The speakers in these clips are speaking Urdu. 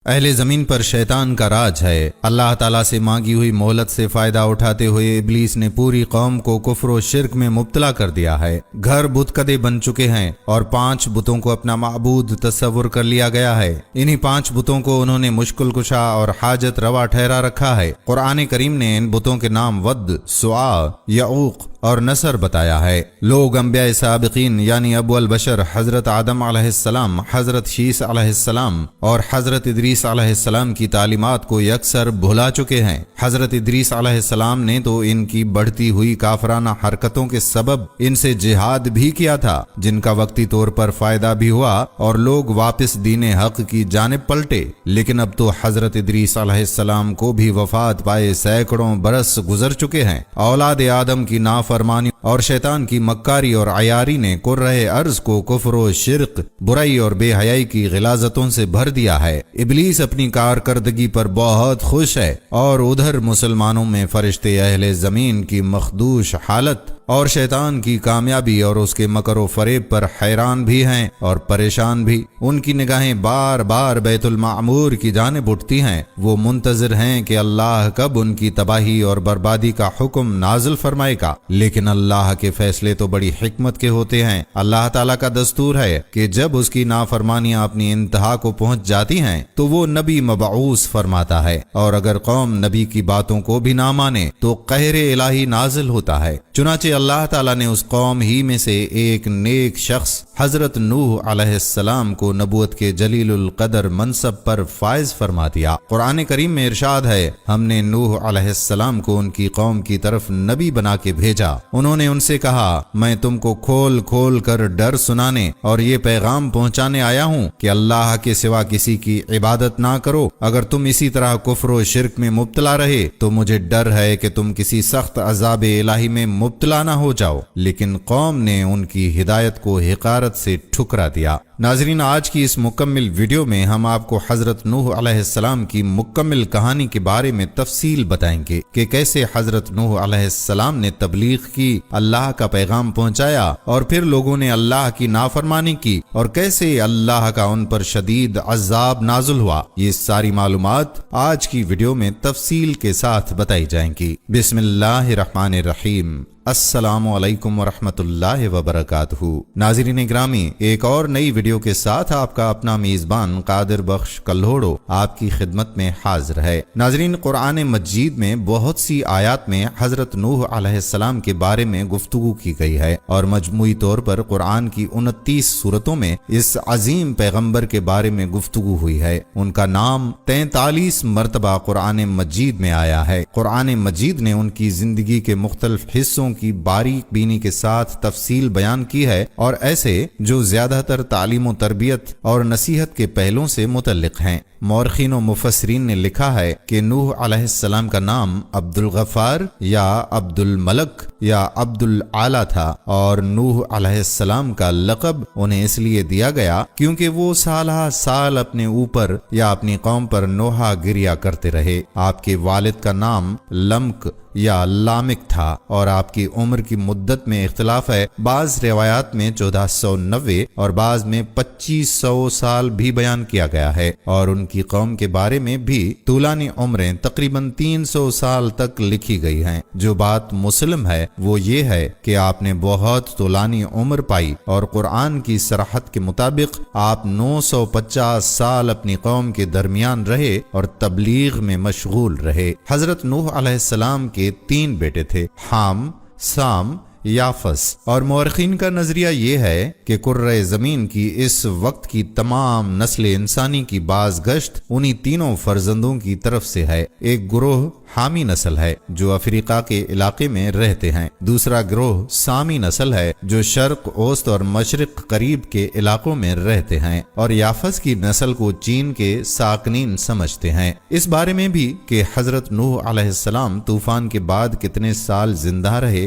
اہل زمین پر شیطان کا راج ہے۔ اللہ تعالیٰ سے مانگی ہوئی مہلت سے فائدہ اٹھاتے ہوئے ابلیس نے پوری قوم کو کفر و شرک میں مبتلا کر دیا ہے۔ گھر بت کدے بن چکے ہیں اور 5 بتوں کو اپنا معبود تصور کر لیا گیا ہے۔ انہی 5 بتوں کو انہوں نے مشکل کشا اور حاجت روا ٹھہرا رکھا ہے۔ قرآن کریم نے ان بتوں کے نام ود، سواع، یعوق اور نصر بتایا ہے۔ لوگ انبیاء سابقین یعنی ابو البشر حضرت آدم علیہ السلام، حضرت شیس علیہ السلام اور حضرت ادریس علیہ السلام کی تعلیمات کو یکسر بھلا چکے ہیں۔ حضرت ادریس علیہ السلام نے تو ان کی بڑھتی ہوئی کافرانہ حرکتوں کے سبب ان سے جہاد بھی کیا تھا، جن کا وقتی طور پر فائدہ بھی ہوا اور لوگ واپس دین حق کی جانب پلٹے۔ لیکن اب تو حضرت ادریس علیہ السلام کو بھی وفات پائے سینکڑوں برس گزر چکے ہیں۔ اولاد آدم کی نافرمانی اور شیطان کی مکاری اور عیاری نے کرہ ارض کو کفر و شرک، برائی اور بے حیائی کی غلاظتوں سے بھر دیا ہے۔ ابلیس اپنی کارکردگی پر بہت خوش ہے اور ادھر مسلمانوں میں فرشتے اہل زمین کی مخدوش حالت اور شیطان کی کامیابی اور اس کے مکر و فریب پر حیران بھی ہیں اور پریشان بھی۔ ان کی نگاہیں بار بار بیت المعمور کی جانب اٹھتی ہیں۔ وہ منتظر ہیں کہ اللہ کب ان کی تباہی اور بربادی کا حکم نازل فرمائے گا، لیکن اللہ کے فیصلے تو بڑی حکمت کے ہوتے ہیں۔ اللہ تعالیٰ کا دستور ہے کہ جب اس کی نافرمانیاں اپنی انتہا کو پہنچ جاتی ہیں تو وہ نبی مبعوث فرماتا ہے، اور اگر قوم نبی کی باتوں کو بھی نہ مانے تو قہر الہی نازل ہوتا ہے۔ چنانچہ اللہ تعالیٰ نے اس قوم ہی میں سے ایک نیک شخص حضرت نوح علیہ السلام کو نبوت کے جلیل القدر منصب پر فائز فرما دیا۔ قرآن کریم میں ارشاد ہے، ہم نے نوح علیہ السلام کو ان کی قوم کی طرف نبی بنا کے بھیجا۔ انہوں نے ان سے کہا، میں تم کو کھول کھول کر ڈر سنانے اور یہ پیغام پہنچانے آیا ہوں کہ اللہ کے سوا کسی کی عبادت نہ کرو۔ اگر تم اسی طرح کفر و شرک میں مبتلا رہے تو مجھے ڈر ہے کہ تم کسی سخت عذاب الہی میں مبتلا نہ ہو جاؤ۔ لیکن قوم نے ان کی ہدایت کو حقارت سے ٹھکرا دیا۔ ناظرین، آج کی اس مکمل ویڈیو میں ہم آپ کو حضرت نوح علیہ السلام کی مکمل کہانی کے بارے میں تفصیل بتائیں گے کہ کیسے حضرت نوح علیہ السلام نے تبلیغ کی، اللہ کا پیغام پہنچایا اور پھر لوگوں نے اللہ کی نافرمانی کی، اور کیسے اللہ کا ان پر شدید عذاب نازل ہوا۔ یہ ساری معلومات آج کی ویڈیو میں تفصیل کے ساتھ بتائی جائیں گی۔ بسم اللہ الرحمن الرحیم۔ السلام علیکم ورحمۃ اللہ وبرکاتہ۔ ناظرین گرامی، ایک اور نئی ویڈیو کے ساتھ آپ کا اپنا میزبان قادر بخش کلہوڑو آپ کی خدمت میں حاضر ہے۔ ناظرین، قرآن مجید میں بہت سی آیات میں حضرت نوح علیہ السلام کے بارے میں گفتگو کی گئی ہے، اور مجموعی طور پر قرآن کی 29 سورتوں میں اس عظیم پیغمبر کے بارے میں گفتگو ہوئی ہے۔ ان کا نام 43 مرتبہ قرآن مجید میں آیا ہے۔ قرآن مجید نے ان کی زندگی کے مختلف حصوں کی باریک بینی کے ساتھ تفصیل بیان کی ہے، اور ایسے جو زیادہ تر تعلیم و تربیت اور نصیحت کے پہلوں سے متعلق ہیں۔ مورخین و مفسرین نے لکھا ہے کہ نوح علیہ السلام کا نام عبد الغفار یا عبد الملک یا عبد العالی تھا، اور نوح علیہ السلام کا لقب انہیں اس لیے دیا گیا کیونکہ وہ سالہ سال اپنے اوپر یا اپنی قوم پر نوحہ گریا کرتے رہے۔ آپ کے والد کا نام لمک یا لامک تھا، اور آپ کی عمر کی مدت میں اختلاف ہے۔ بعض روایات میں 1490 اور بعض میں 2500 سال بھی بیان کیا گیا ہے، اور ان کی قوم کے بارے میں بھی طولانی عمریں تقریباً 300 سال تک لکھی گئی ہیں۔ جو بات مسلم ہے وہ یہ ہے کہ آپ نے بہت طولانی عمر پائی، اور قرآن کی صراحت کے مطابق آپ 950 سال اپنی قوم کے درمیان رہے اور تبلیغ میں مشغول رہے۔ حضرت نوح علیہ السلام کے 3 بیٹے تھے، حام، سام، یافس، اور مورخین کا نظریہ یہ ہے کہ کرۂ زمین کی اس وقت کی تمام نسل انسانی کی باز گشت انہی تینوں فرزندوں کی طرف سے ہے۔ ایک گروہ حامی نسل ہے جو افریقہ کے علاقے میں رہتے ہیں، دوسرا گروہ سامی نسل ہے جو شرق اوسط اور مشرق قریب کے علاقوں میں رہتے ہیں، اور یافس کی نسل کو چین کے ساکنین سمجھتے ہیں۔ اس بارے میں بھی کہ حضرت نوح علیہ السلام طوفان کے بعد کتنے سال زندہ رہے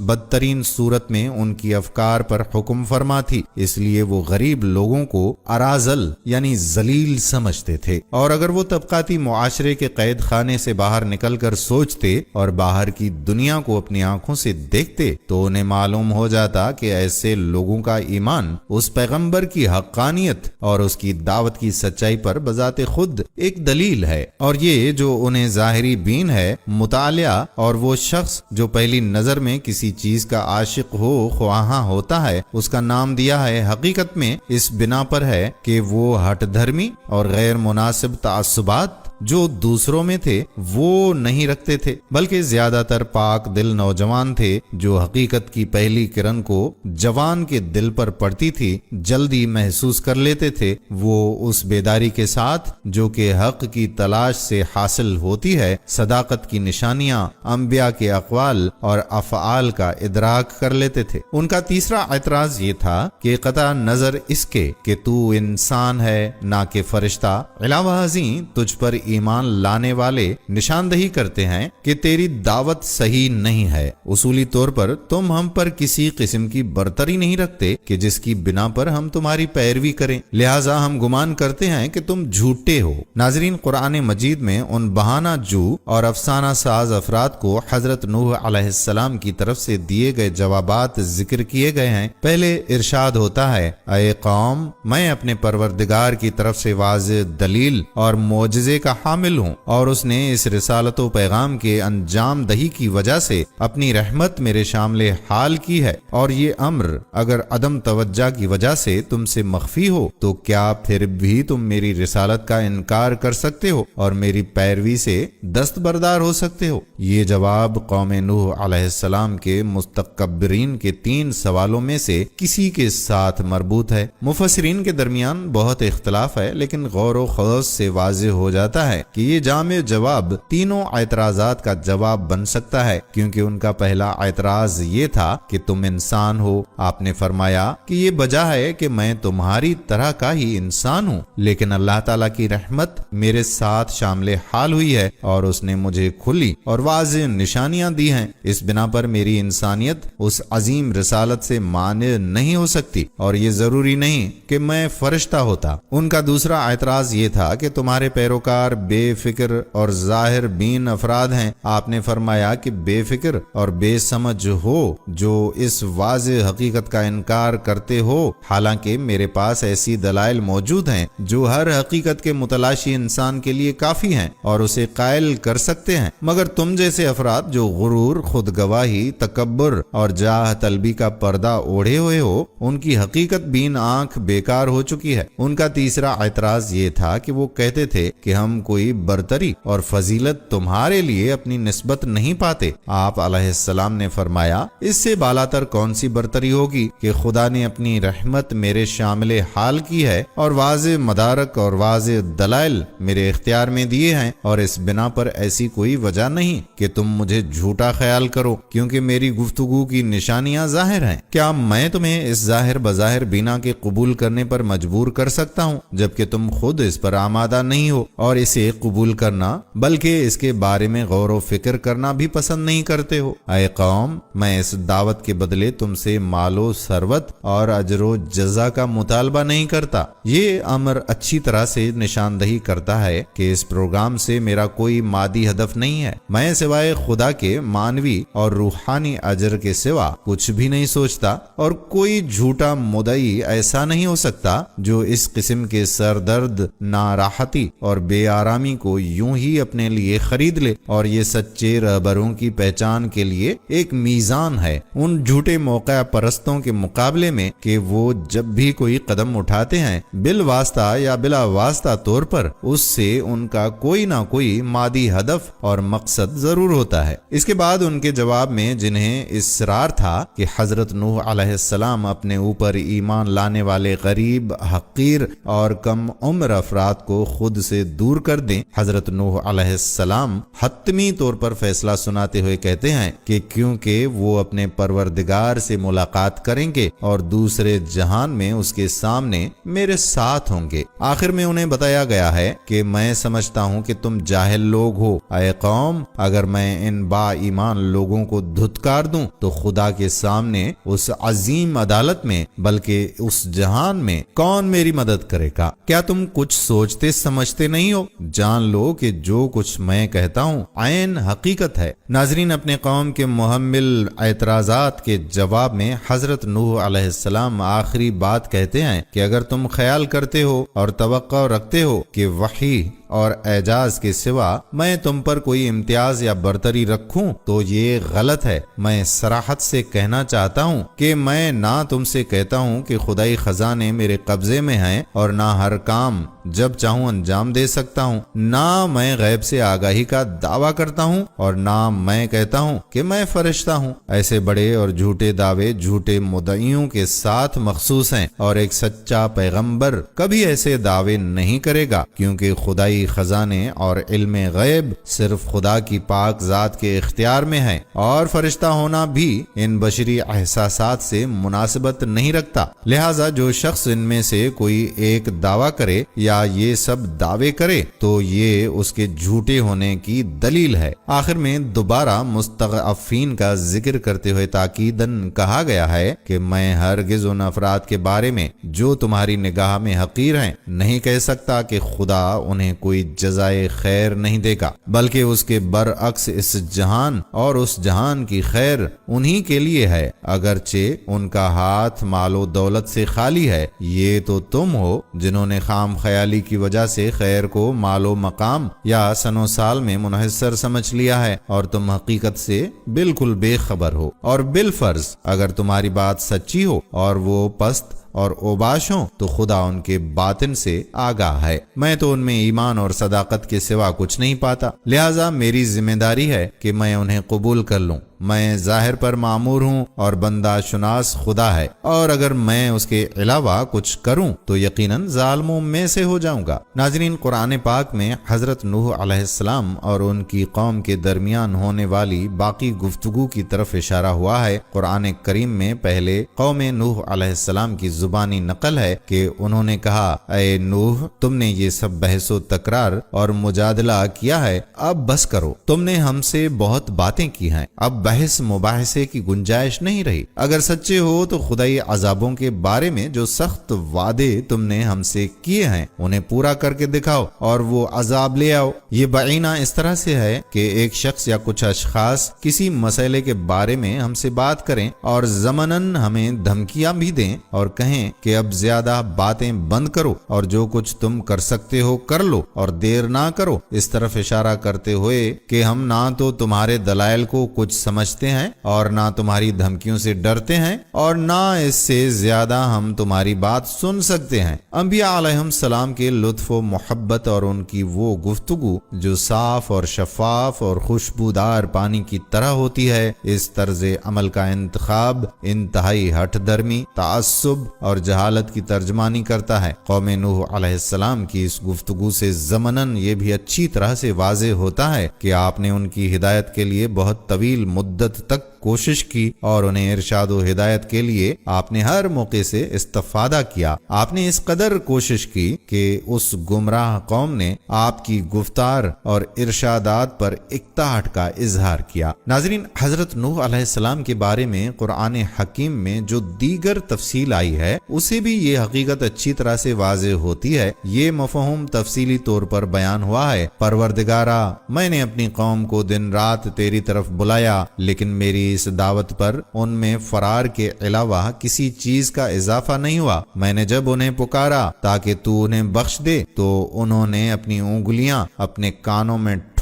بدترین صورت میں ان کی افکار پر حکم فرما تھی، اس لیے وہ غریب لوگوں کو اراذل یعنی ذلیل سمجھتے تھے، اور اگر وہ طبقاتی معاشرے کے قید خانے سے باہر نکل کر سوچتے اور باہر کی دنیا کو اپنی آنکھوں سے دیکھتے تو انہیں معلوم ہو جاتا کہ ایسے لوگوں کا ایمان اس پیغمبر کی حقانیت اور اس کی دعوت کی سچائی پر بذات خود ایک دلیل ہے، اور یہ جو انہیں ظاہری بین ہے مطالعہ، اور وہ شخص جو پہلی نظر میں کسی چیز کا عاشق ہو خواہاں ہوتا ہے اس کا نام دیا ہے، حقیقت میں اس بنا پر ہے کہ وہ ہٹ دھرمی اور غیر مناسب تعصبات جو دوسروں میں تھے وہ نہیں رکھتے تھے، بلکہ زیادہ تر پاک دل نوجوان تھے جو حقیقت کی پہلی کرن کو جوان کے دل پر پڑتی تھی جلدی محسوس کر لیتے تھے۔ وہ اس بیداری کے ساتھ جو کہ حق کی تلاش سے حاصل ہوتی ہے صداقت کی نشانیاں، انبیاء کے اقوال اور افعال کا ادراک کر لیتے تھے۔ ان کا تیسرا اعتراض یہ تھا کہ قطع نظر اس کے کہ تو انسان ہے نہ کہ فرشتہ، علاوہ ازیں تجھ پر ایمان لانے والے نشاندہی کرتے ہیں کہ تیری دعوت صحیح نہیں ہے۔ اصولی طور پر تم ہم پر کسی قسم کی برتری نہیں رکھتے کہ جس کی بنا پر ہم تمہاری پیروی کریں، لہٰذا ہم گمان کرتے ہیں کہ تم جھوٹے ہو۔ ناظرین، قرآن مجید میں ان بہانہ جو اور افسانہ ساز افراد کو حضرت نوح علیہ السلام کی طرف سے دیے گئے جوابات ذکر کیے گئے ہیں۔ پہلے ارشاد ہوتا ہے، اے قوم، میں اپنے پروردگار کی طرف سے واضح دلیل اور معجزے کا حامل ہوں، اور اس نے اس رسالت و پیغام کے انجام دہی کی وجہ سے اپنی رحمت میرے شامل حال کی ہے، اور یہ امر اگر عدم توجہ کی وجہ سے تم سے مخفی ہو تو کیا پھر بھی تم میری رسالت کا انکار کر سکتے ہو اور میری پیروی سے دستبردار ہو سکتے ہو؟ یہ جواب قوم نوح علیہ السلام کے مستکبرین کے 3 سوالوں میں سے کسی کے ساتھ مربوط ہے۔ مفسرین کے درمیان بہت اختلاف ہے، لیکن غور و خوض سے واضح ہو جاتا ہے کہ یہ جامع جواب تینوں اعتراضات کا جواب بن سکتا ہے، کیونکہ ان کا پہلا اعتراض یہ تھا کہ تم انسان ہو۔ آپ نے فرمایا کہ یہ وجہ ہے کہ میں تمہاری طرح کا ہی انسان ہوں، لیکن اللہ تعالیٰ کی رحمت میرے ساتھ شامل حال ہوئی ہے اور اس نے مجھے کھلی اور واضح نشانیاں دی ہیں، اس بنا پر میری انسانیت اس عظیم رسالت سے مانع نہیں ہو سکتی، اور یہ ضروری نہیں کہ میں فرشتہ ہوتا۔ ان کا دوسرا اعتراض یہ تھا کہ تمہارے پیروکار بے فکر اور ظاہر بین افراد ہیں۔ آپ نے فرمایا کہ بے فکر اور بے سمجھ ہو جو اس واضح حقیقت کا انکار کرتے ہو، حالانکہ میرے پاس ایسی دلائل موجود ہیں جو ہر حقیقت کے متلاشی انسان کے لیے کافی ہیں اور اسے قائل کر سکتے ہیں، مگر تم جیسے افراد جو غرور، خود گواہی، تکبر اور جاہ طلبی کا پردہ اوڑھے ہوئے ہو، ان کی حقیقت بین آنکھ بیکار ہو چکی ہے۔ ان کا تیسرا اعتراض یہ تھا کہ وہ کہتے تھے کہ ہم کوئی برتری اور فضیلت تمہارے لیے اپنی نسبت نہیں پاتے۔ آپ علیہ السلام نے فرمایا، اس سے بالاتر کون سی برتری ہوگی کہ خدا نے اپنی رحمت میرے شامل حال کی ہے اور واضح مدارک اور واضح دلائل میرے اختیار میں دیے ہیں، اور اس بنا پر ایسی کوئی وجہ نہیں کہ تم مجھے جھوٹا خیال کرو، کیونکہ میری گفتگو کی نشانیاں ظاہر ہیں۔ کیا میں تمہیں اس ظاہر بظاہر بنا کے قبول کرنے پر مجبور کر سکتا ہوں جبکہ تم خود اس پر آمادہ نہیں ہو اور اسے قبول کرنا بلکہ اس کے بارے میں غور و فکر کرنا بھی پسند نہیں کرتے ہو؟ اے قوم، میں اس دعوت کے بدلے تم سے مال و ثروت اور اجر و جزا کا مطالبہ نہیں کرتا۔ یہ امر اچھی طرح سے نشاندہی کرتا ہے کہ اس پروگرام سے میرا کوئی مادی ہدف نہیں ہے۔ میں سوائے خدا کے مانوی اور روحانی اجر کے سوا کچھ بھی نہیں سوچتا، اور کوئی جھوٹا مدعی ایسا نہیں ہو سکتا جو اس قسم کے سردرد، ناراحتی اور بے آرامی کو یوں ہی اپنے لیے خرید لے، اور یہ سچے رہبروں کی پہچان کے لیے ایک میزان ہے ان جھوٹے موقع پرستوں کے مقابلے میں کہ وہ جب بھی کوئی قدم اٹھاتے ہیں بالواسطہ یا بلا واسطہ طور پر اس سے ان کا کوئی نہ کوئی مادی ہدف اور مقصد ضرور ہوتا ہے۔ اس کے بعد ان کے جواب میں جنہیں اصرار تھا کہ حضرت نوح علیہ السلام اپنے اوپر ایمان لانے والے غریب، حقیر اور کم عمر افراد کو خود سے دور کر دیں۔ حضرت نوح علیہ السلام حتمی طور پر فیصلہ سناتے ہوئے کہتے ہیں کہ کیونکہ وہ اپنے پروردگار سے ملاقات کریں گے اور دوسرے جہان میں اس کے سامنے میرے ساتھ ہوں گے۔ آخر میں انہیں بتایا گیا ہے کہ میں سمجھتا ہوں کہ تم جاہل لوگ ہو۔ اے قوم، اگر میں ان با ایمان لوگوں کو دھتکار دوں تو خدا کے سامنے اس عظیم عدالت میں بلکہ اس جہان میں کون میری مدد کرے گا؟ کیا تم کچھ سوچتے سمجھتے نہیں ہو؟ جان لو کہ جو کچھ میں کہتا ہوں عین حقیقت ہے۔ ناظرین، اپنے قوم کے محمل اعتراضات کے جواب میں حضرت نوح علیہ السلام آخری بات کہتے ہیں کہ اگر تم خیال کرتے ہو اور توقع رکھتے ہو کہ وحی اور اعجاز کے سوا میں تم پر کوئی امتیاز یا برتری رکھوں تو یہ غلط ہے۔ میں صراحت سے کہنا چاہتا ہوں کہ میں نہ تم سے کہتا ہوں کہ خدائی خزانے میرے قبضے میں ہیں اور نہ ہر کام جب چاہوں انجام دے سکتا ہوں، نہ میں غیب سے آگاہی کا دعویٰ کرتا ہوں اور نہ میں کہتا ہوں کہ میں فرشتہ ہوں۔ ایسے بڑے اور جھوٹے دعوے جھوٹے مدعیوں کے ساتھ مخصوص ہیں اور ایک سچا پیغمبر کبھی ایسے دعوے نہیں کرے گا، کیونکہ خدائی خزانے اور علم غیب صرف خدا کی پاک ذات کے اختیار میں ہے، اور فرشتہ ہونا بھی ان بشری احساسات سے مناسبت نہیں رکھتا۔ لہٰذا جو شخص ان میں سے کوئی ایک دعویٰ کرے یا یہ سب دعوے کرے تو یہ اس کے جھوٹے ہونے کی دلیل ہے۔ آخر میں دوبارہ مستضعفین کا ذکر کرتے ہوئے تاکیداً کہا گیا ہے کہ میں ہرگز ان افراد کے بارے میں جو تمہاری نگاہ میں حقیر ہیں نہیں کہہ سکتا کہ خدا انہیں کوئی جزائے خیر نہیں دے گا، بلکہ اس کے برعکس اس جہان اور اس جہان کی خیر انہی کے لیے ہے، اگرچہ ان کا ہاتھ مال و دولت سے خالی ہے۔ یہ تو تم ہو جنہوں نے خام خیالی کی وجہ سے خیر کو مال و مقام یا سن و سال میں منحصر سمجھ لیا ہے، اور تم حقیقت سے بالکل بے خبر ہو۔ اور بالفرض اگر تمہاری بات سچی ہو اور وہ پست اور اوباش ہوں تو خدا ان کے باطن سے آگاہ ہے۔ میں تو ان میں ایمان اور صداقت کے سوا کچھ نہیں پاتا، لہٰذا میری ذمہ داری ہے کہ میں انہیں قبول کر لوں۔ میں ظاہر پر معمور ہوں اور بندہ شناس خدا ہے، اور اگر میں اس کے علاوہ کچھ کروں تو یقیناً ظالموں میں سے ہو جاؤں گا۔ ناظرین، قرآن پاک میں حضرت نوح علیہ السلام اور ان کی قوم کے درمیان ہونے والی باقی گفتگو کی طرف اشارہ ہوا ہے۔ قرآن کریم میں پہلے قوم نوح علیہ السلام کی زبانی نقل ہے کہ انہوں نے کہا، اے نوح، تم نے یہ سب بحث و تکرار اور مجادلہ کیا ہے، اب بس کرو۔ تم نے ہم سے بہت باتیں کی ہیں، اب بحث مباحثے کی گنجائش نہیں رہی۔ اگر سچے ہو تو خدائی عذابوں کے بارے میں جو سخت وعدے تم نے ہم سے کیے ہیں انہیں پورا کر کے دکھاؤ اور وہ عذاب لے آؤ۔ یہ بعینہ اس طرح سے ہے کہ ایک شخص یا کچھ اشخاص کسی مسئلے کے بارے میں ہم سے بات کریں اور ضمناً ہمیں دھمکیاں بھی دیں اور کہیں کہ اب زیادہ باتیں بند کرو اور جو کچھ تم کر سکتے ہو کر لو اور دیر نہ کرو، اس طرف اشارہ کرتے ہوئے کہ ہم نہ تو تمہارے دلائل کو کچھ سمجھتے ہیں اور نہ تمہاری دھمکیوں سے ڈرتے ہیں اور نہ اس سے زیادہ ہم تمہاری بات سن سکتے ہیں۔ انبیاء علیہم السلام کے لطف و محبت اور ان کی وہ گفتگو جو صاف اور شفاف اور خوشبودار پانی کی طرح ہوتی ہے، اس طرز عمل کا انتخاب انتہائی ہٹ درمی، تعصب اور جہالت کی ترجمانی کرتا ہے۔ قوم نوح علیہ السلام کی اس گفتگو سے ضمناً یہ بھی اچھی طرح سے واضح ہوتا ہے کہ آپ نے ان کی ہدایت کے لیے بہت طویل مدت تک کوشش کی اور انہیں ارشاد و ہدایت کے لیے آپ نے ہر موقع سے استفادہ کیا۔ آپ نے اس قدر کوشش کی کہ اس گمراہ قوم نے آپ کی گفتار اور ارشادات پر اکتاہٹ کا اظہار کیا۔ ناظرین، حضرت نوح علیہ السلام کے بارے میں قرآن حکیم میں جو دیگر تفصیل آئی ہے اسے بھی یہ حقیقت اچھی طرح سے واضح ہوتی ہے۔ یہ مفہوم تفصیلی طور پر بیان ہوا ہے، پروردگارا، میں نے اپنی قوم کو دن رات تیری طرف بلایا، لیکن میری اس دعوت پر ان میں فرار کے علاوہ کسی چیز کا اضافہ نہیں ہوا۔ میں نے جب انہیں پکارا تاکہ تو انہیں بخش دے تو انہوں نے اپنی انگلیاں اپنے کانوں میں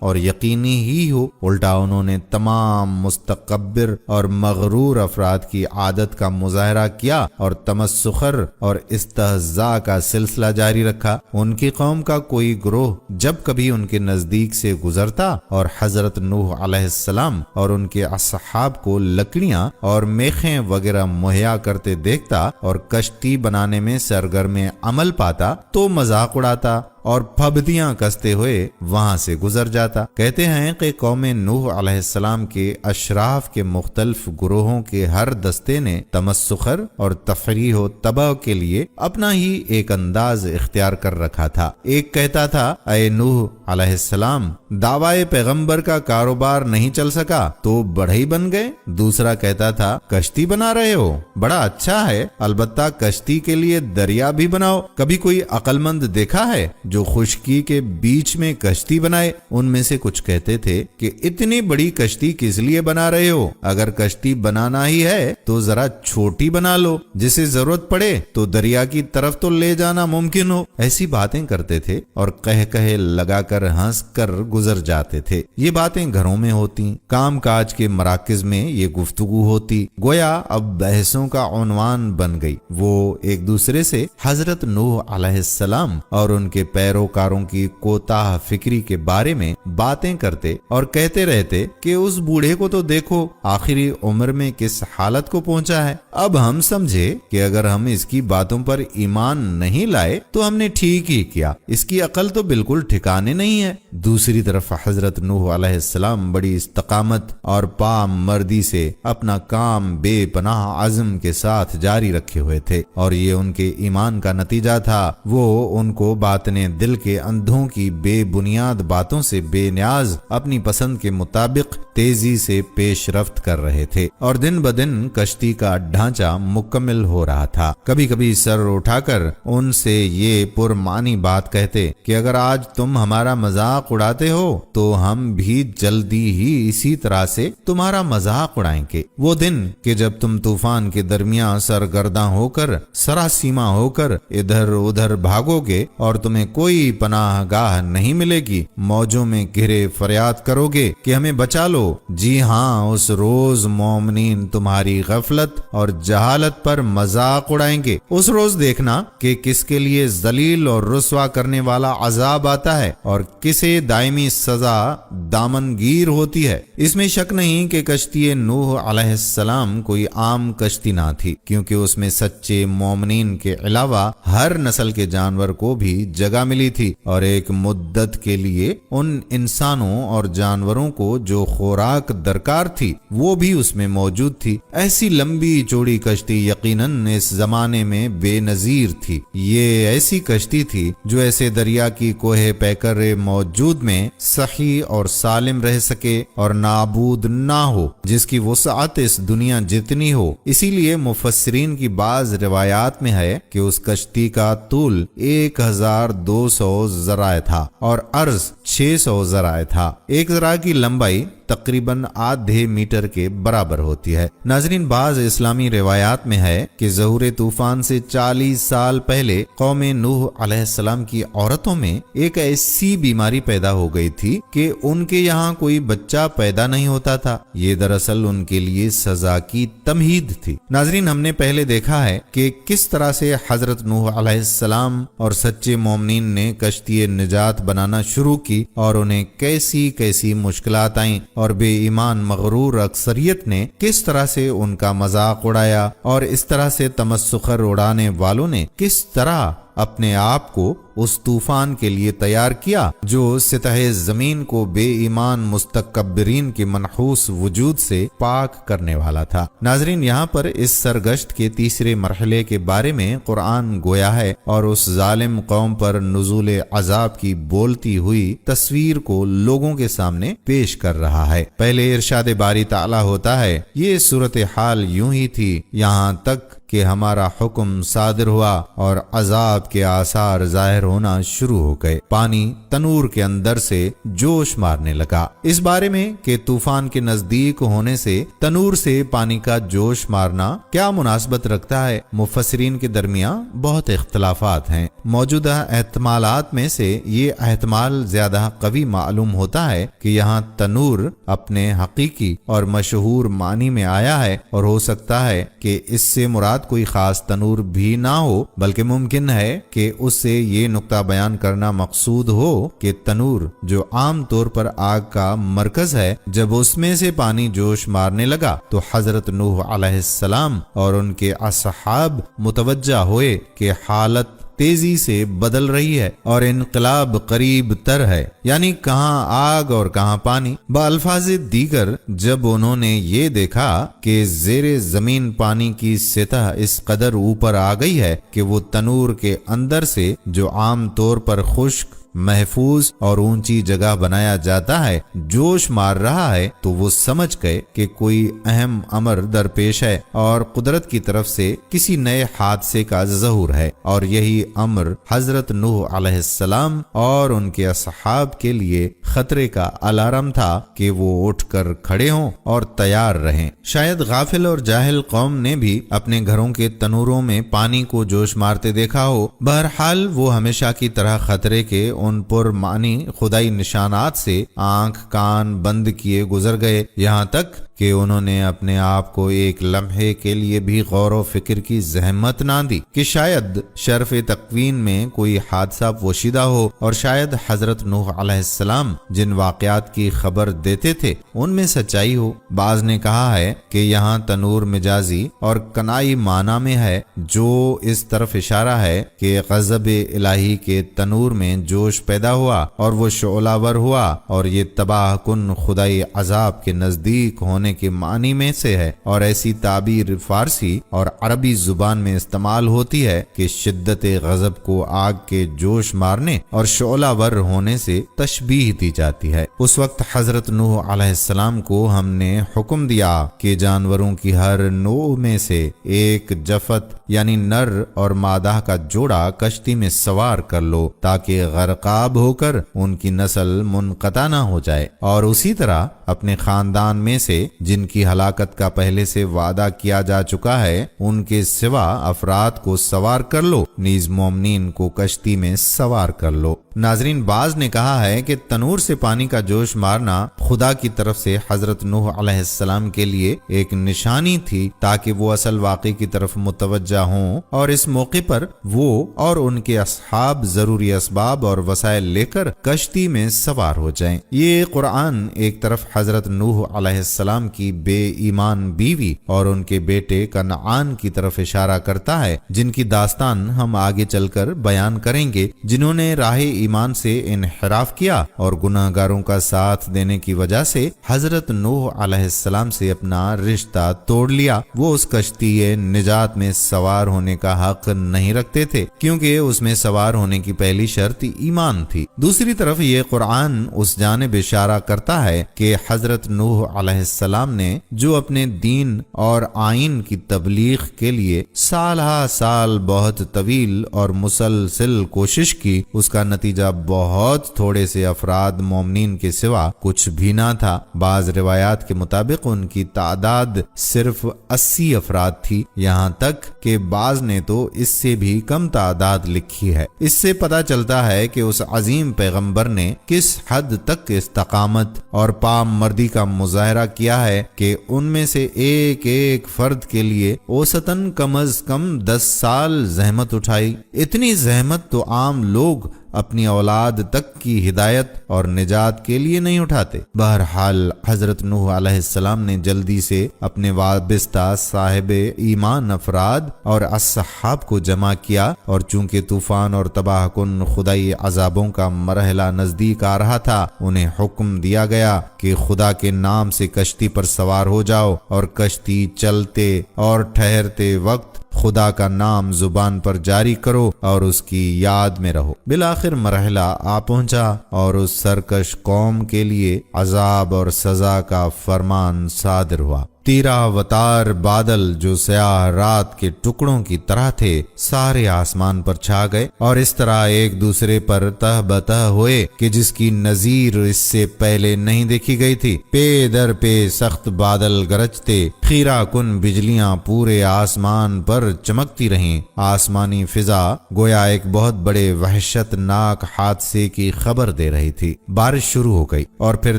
اور یقینی ہی ہو، الٹا انہوں نے تمام مستکبر اور مغرور افراد کی عادت کا مظاہرہ کیا اور تمسخر اور استہزاء کا سلسلہ جاری رکھا۔ ان کی قوم کا کوئی گروہ جب کبھی ان کے نزدیک سے گزرتا اور حضرت نوح علیہ السلام اور ان کے اصحاب کو لکڑیاں اور میخیں وغیرہ مہیا کرتے دیکھتا اور کشتی بنانے میں سرگرم عمل پاتا تو مذاق اڑاتا اور پھبدیاں کستے ہوئے وہاں سے گزر جاتا۔ کہتے ہیں کہ قوم نوح علیہ السلام کے اشراف کے مختلف گروہوں کے ہر دستے نے تمسخر اور تفریح و تباہ کے لیے اپنا ہی ایک انداز اختیار کر رکھا تھا۔ ایک کہتا تھا، اے نوح علیہ السلام، دعوی پیغمبر کا کاروبار نہیں چل سکا تو بڑھئی بن گئے۔ دوسرا کہتا تھا، کشتی بنا رہے ہو، بڑا اچھا ہے، البتہ کشتی کے لیے دریا بھی بناؤ۔ کبھی کوئی عقل مند دیکھا ہے جو خشکی کے بیچ میں کشتی بنائے؟ ان میں سے کچھ کہتے تھے کہ اتنی بڑی کشتی کس لیے بنا رہے ہو؟ اگر کشتی بنانا ہی ہے تو ذرا چھوٹی بنا لو، جسے ضرورت پڑے تو دریا کی طرف تو لے جانا ممکن ہو۔ ایسی باتیں کرتے تھے اور کہے لگا کر ہنس کر گزر جاتے تھے۔ یہ باتیں گھروں میں ہوتی، کام کاج کے مراکز میں یہ گفتگو ہوتی، گویا اب بحثوں کا عنوان بن گئی۔ وہ ایک دوسرے سے حضرت نوح علیہ السلام اور ان کے پیروکاروں کی کوتاہ فکری کے بارے میں باتیں کرتے اور کہتے رہتے کہ اس بوڑھے کو تو دیکھو، آخری عمر میں کس حالت کو پہنچا ہے۔ اب ہم سمجھے کہ اگر ہم اس کی باتوں پر ایمان نہیں لائے تو ہم نے ٹھیک ہی کیا، اس کی عقل تو بالکل ٹھکانے نہیں ہے۔ دوسری طرف حضرت نوح علیہ السلام بڑی استقامت اور پامردی سے اپنا کام بے پناہ عزم کے ساتھ جاری رکھے ہوئے تھے، اور یہ ان کے ایمان کا نتیجہ تھا۔ وہ ان کو باطن دل کے اندھوں کی بے بنیاد باتوں سے بے نیاز اپنی پسند کے مطابق تیزی سے پیش رفت کر رہے تھے، اور دن بدن کشتی کا ڈھانچہ مکمل ہو رہا تھا۔ کبھی کبھی سر اٹھا کر ان سے یہ پرمعنی بات کہتے کہ اگر آج تم ہمارا مذاق اڑاتے ہو تو ہم بھی جلدی ہی اسی طرح سے تمہارا مذاق اڑائیں گے۔ وہ دن کہ جب تم طوفان کے درمیان سرگرداں ہو کر سراسیما ہو کر ادھر ادھر بھاگو گے اور تمہیں کوئی پناہ گاہ نہیں ملے گی، موجوں میں گھرے فریاد کرو گے کہ ہمیں بچا لو۔ جی ہاں، اس روز مومنین تمہاری غفلت اور جہالت پر مذاق اڑائیں گے۔ اس روز دیکھنا کہ کس کے لیے ذلیل اور رسوا کرنے والا عذاب آتا ہے اور کسے دائمی سزا دامنگیر ہوتی ہے۔ اس میں شک نہیں کہ کشتی نوح علیہ السلام کوئی عام کشتی نہ تھی، کیونکہ اس میں سچے مومنین کے علاوہ ہر نسل کے جانور کو بھی جگہ ملی تھی، اور ایک مدت کے لیے ان انسانوں اور جانوروں کو جو خوراک درکار تھی وہ بھی اس میں موجود تھی۔ ایسی لمبی چوڑی کشتی یقیناً اس زمانے میں بے نظیر تھی۔ یہ ایسی کشتی تھی جو ایسے دریا کی کوہ پیکر موجود میں صحیح اور سالم رہ سکے اور نابود نہ ہو، جس کی وسعت اس دنیا جتنی ہو۔ اسی لیے مفسرین کی بعض روایات میں ہے کہ اس کشتی کا طول 1200 ذراع تھا اور عرض 600 ذراع تھا۔ ایک ذراع کی لمبائی تقریباً آدھے میٹر کے برابر ہوتی ہے۔ ناظرین، بعض اسلامی روایات میں ہے کہ ظہور طوفان سے 40 سال پہلے قوم نوح علیہ السلام کی عورتوں میں ایک ایسی بیماری پیدا ہو گئی تھی کہ ان کے یہاں کوئی بچہ پیدا نہیں ہوتا تھا۔ یہ دراصل ان کے لیے سزا کی تمہید تھی۔ ناظرین، ہم نے پہلے دیکھا ہے کہ کس طرح سے حضرت نوح علیہ السلام اور سچے مومنین نے کشتی نجات بنانا شروع کی اور انہیں کیسی کیسی مشکلات آئیں، اور بے ایمان مغرور اکثریت نے کس طرح سے ان کا مذاق اڑایا، اور اس طرح سے تمسخر اڑانے والوں نے کس طرح اپنے آپ کو اس طوفان کے لیے تیار کیا جو سطح زمین کو بے ایمان مستکبرین کے منحوس وجود سے پاک کرنے والا تھا۔ ناظرین، یہاں پر اس سرگشت کے تیسرے مرحلے کے بارے میں قرآن گویا ہے اور اس ظالم قوم پر نزول عذاب کی بولتی ہوئی تصویر کو لوگوں کے سامنے پیش کر رہا ہے۔ پہلے ارشاد باری تعالی ہوتا ہے، یہ صورتحال یوں ہی تھی یہاں تک کہ ہمارا حکم صادر ہوا اور عذاب کے آثار ظاہر ہونا شروع ہو گئے۔ پانی تنور کے اندر سے جوش مارنے لگا۔ اس بارے میں کہ طوفان کے نزدیک ہونے سے تنور سے پانی کا جوش مارنا کیا مناسبت رکھتا ہے، مفسرین کے درمیان بہت اختلافات ہیں۔ موجودہ احتمالات میں سے یہ احتمال زیادہ قوی معلوم ہوتا ہے کہ یہاں تنور اپنے حقیقی اور مشہور معنی میں آیا ہے، اور ہو سکتا ہے کہ اس سے مراد کوئی خاص تنور بھی نہ ہو، بلکہ ممکن ہے کہ اس سے یہ نقطہ بیان کرنا مقصود ہو کہ تنور جو عام طور پر آگ کا مرکز ہے، جب اس میں سے پانی جوش مارنے لگا تو حضرت نوح علیہ السلام اور ان کے اصحاب متوجہ ہوئے کہ حالت تیزی سے بدل رہی ہے اور انقلاب قریب تر ہے، یعنی کہاں آگ اور کہاں پانی۔ بالفاظ دیگر جب انہوں نے یہ دیکھا کہ زیر زمین پانی کی سطح اس قدر اوپر آ گئی ہے کہ وہ تنور کے اندر سے جو عام طور پر خشک، محفوظ اور اونچی جگہ بنایا جاتا ہے، جوش مار رہا ہے، تو وہ سمجھ گئے کہ کوئی اہم امر درپیش ہے اور قدرت کی طرف سے کسی نئے حادثے کا ظہور ہے، اور یہی امر حضرت نوح علیہ السلام اور ان کے اصحاب کے لیے خطرے کا الارم تھا کہ وہ اٹھ کر کھڑے ہوں اور تیار رہیں۔ شاید غافل اور جاہل قوم نے بھی اپنے گھروں کے تنوروں میں پانی کو جوش مارتے دیکھا ہو، بہرحال وہ ہمیشہ کی طرح خطرے کے ان پر معنی خدائی نشانات سے آنکھ کان بند کیے گزر گئے، یہاں تک کہ انہوں نے اپنے آپ کو ایک لمحے کے لیے بھی غور و فکر کی زحمت نہ دی کہ شاید شرف تکوین میں کوئی حادثہ پوشیدہ ہو، اور شاید حضرت نوح علیہ السلام جن واقعات کی خبر دیتے تھے ان میں سچائی ہو۔ بعض نے کہا ہے کہ یہاں تنور مجازی اور کنائی معنی میں ہے، جو اس طرف اشارہ ہے کہ غضب الہی کے تنور میں جوش پیدا ہوا اور وہ شعلہ ور ہوا، اور یہ تباہ کن خدائی عذاب کے نزدیک ہونے کے معنی میں سے ہے، اور ایسی تعبیر فارسی اور عربی زبان میں استعمال ہوتی ہے کہ شدت غضب کو آگ کے جوش مارنے اور شعلہ ور ہونے سے تشبیہ دی جاتی ہے۔ اس وقت حضرت نوح علیہ السلام کو ہم نے حکم دیا کہ جانوروں کی ہر نوع میں سے ایک جفت یعنی نر اور مادہ کا جوڑا کشتی میں سوار کر لو، تاکہ غرقاب ہو کر ان کی نسل منقطع نہ ہو جائے، اور اسی طرح اپنے خاندان میں سے جن کی ہلاکت کا پہلے سے وعدہ کیا جا چکا ہے ان کے سوا افراد کو سوار کر لو، نیز مومنین کو کشتی میں سوار کر لو۔ ناظرین، بعض نے کہا ہے کہ تنور سے پانی کا جوش مارنا خدا کی طرف سے حضرت نوح علیہ السلام کے لیے ایک نشانی تھی تاکہ وہ اصل واقعے کی طرف متوجہ ہوں، اور اس موقع پر وہ اور ان کے اصحاب ضروری اسباب اور وسائل لے کر کشتی میں سوار ہو جائیں۔ یہ قرآن ایک طرف حضرت نوح علیہ السلام کی بے ایمان بیوی اور ان کے بیٹے کنعان کی طرف اشارہ کرتا ہے، جن کی داستان ہم آگے چل کر بیان کریں گے، جنہوں نے راہ ایمان سے انحراف کیا اور گناہ گاروں کا ساتھ دینے کی وجہ سے حضرت نوح علیہ السلام سے اپنا رشتہ توڑ لیا۔ وہ اس کشتی نجات میں سوار ہونے کا حق نہیں رکھتے تھے، کیونکہ اس میں سوار ہونے کی پہلی شرط ایمان تھی۔ دوسری طرف یہ قرآن اس جانب اشارہ کرتا ہے کہ حضرت نوح علیہ السلام نے جو اپنے دین اور آئین کی تبلیغ کے لیے سال ہا سال بہت طویل اور مسلسل کوشش کی، اس کا نتیجہ بہت تھوڑے سے افراد مومنین کے سوا کچھ بھی نہ تھا۔ بعض روایات کے مطابق ان کی تعداد صرف 80 افراد تھی، یہاں تک کہ بعض نے تو اس سے بھی کم تعداد لکھی ہے۔ اس سے پتہ چلتا ہے کہ اس عظیم پیغمبر نے کس حد تک استقامت اور پام مردی کا مظاہرہ کیا ہے کہ ان میں سے ایک ایک فرد کے لیے اوسطاً کم از کم 10 سال زحمت اٹھائی۔ اتنی زحمت تو عام لوگ اپنی اولاد تک کی ہدایت اور نجات کے لیے نہیں اٹھاتے۔ بہرحال حضرت نوح علیہ السلام نے جلدی سے اپنے وابستہ صاحب ایمان افراد اور اصحاب کو جمع کیا، اور چونکہ طوفان اور تباہ کن خدائی عذابوں کا مرحلہ نزدیک آ رہا تھا، انہیں حکم دیا گیا کہ خدا کے نام سے کشتی پر سوار ہو جاؤ، اور کشتی چلتے اور ٹھہرتے وقت خدا کا نام زبان پر جاری کرو اور اس کی یاد میں رہو۔ بالآخر مرحلہ آ پہنچا اور اس سرکش قوم کے لیے عذاب اور سزا کا فرمان صادر ہوا۔ تیرا وتار بادل جو سیاہ رات کے ٹکڑوں کی طرح تھے سارے آسمان پر چھا گئے اور اس طرح ایک دوسرے پر تہ بتہ ہوئے کہ جس کی نظیر اس سے پہلے نہیں دیکھی گئی تھی۔ پے در پے سخت بادل گرجتے، خیرہ کن بجلیاں پورے آسمان پر چمکتی رہیں۔ آسمانی فضا گویا ایک بہت بڑے وحشت ناک حادثے کی خبر دے رہی تھی۔ بارش شروع ہو گئی اور پھر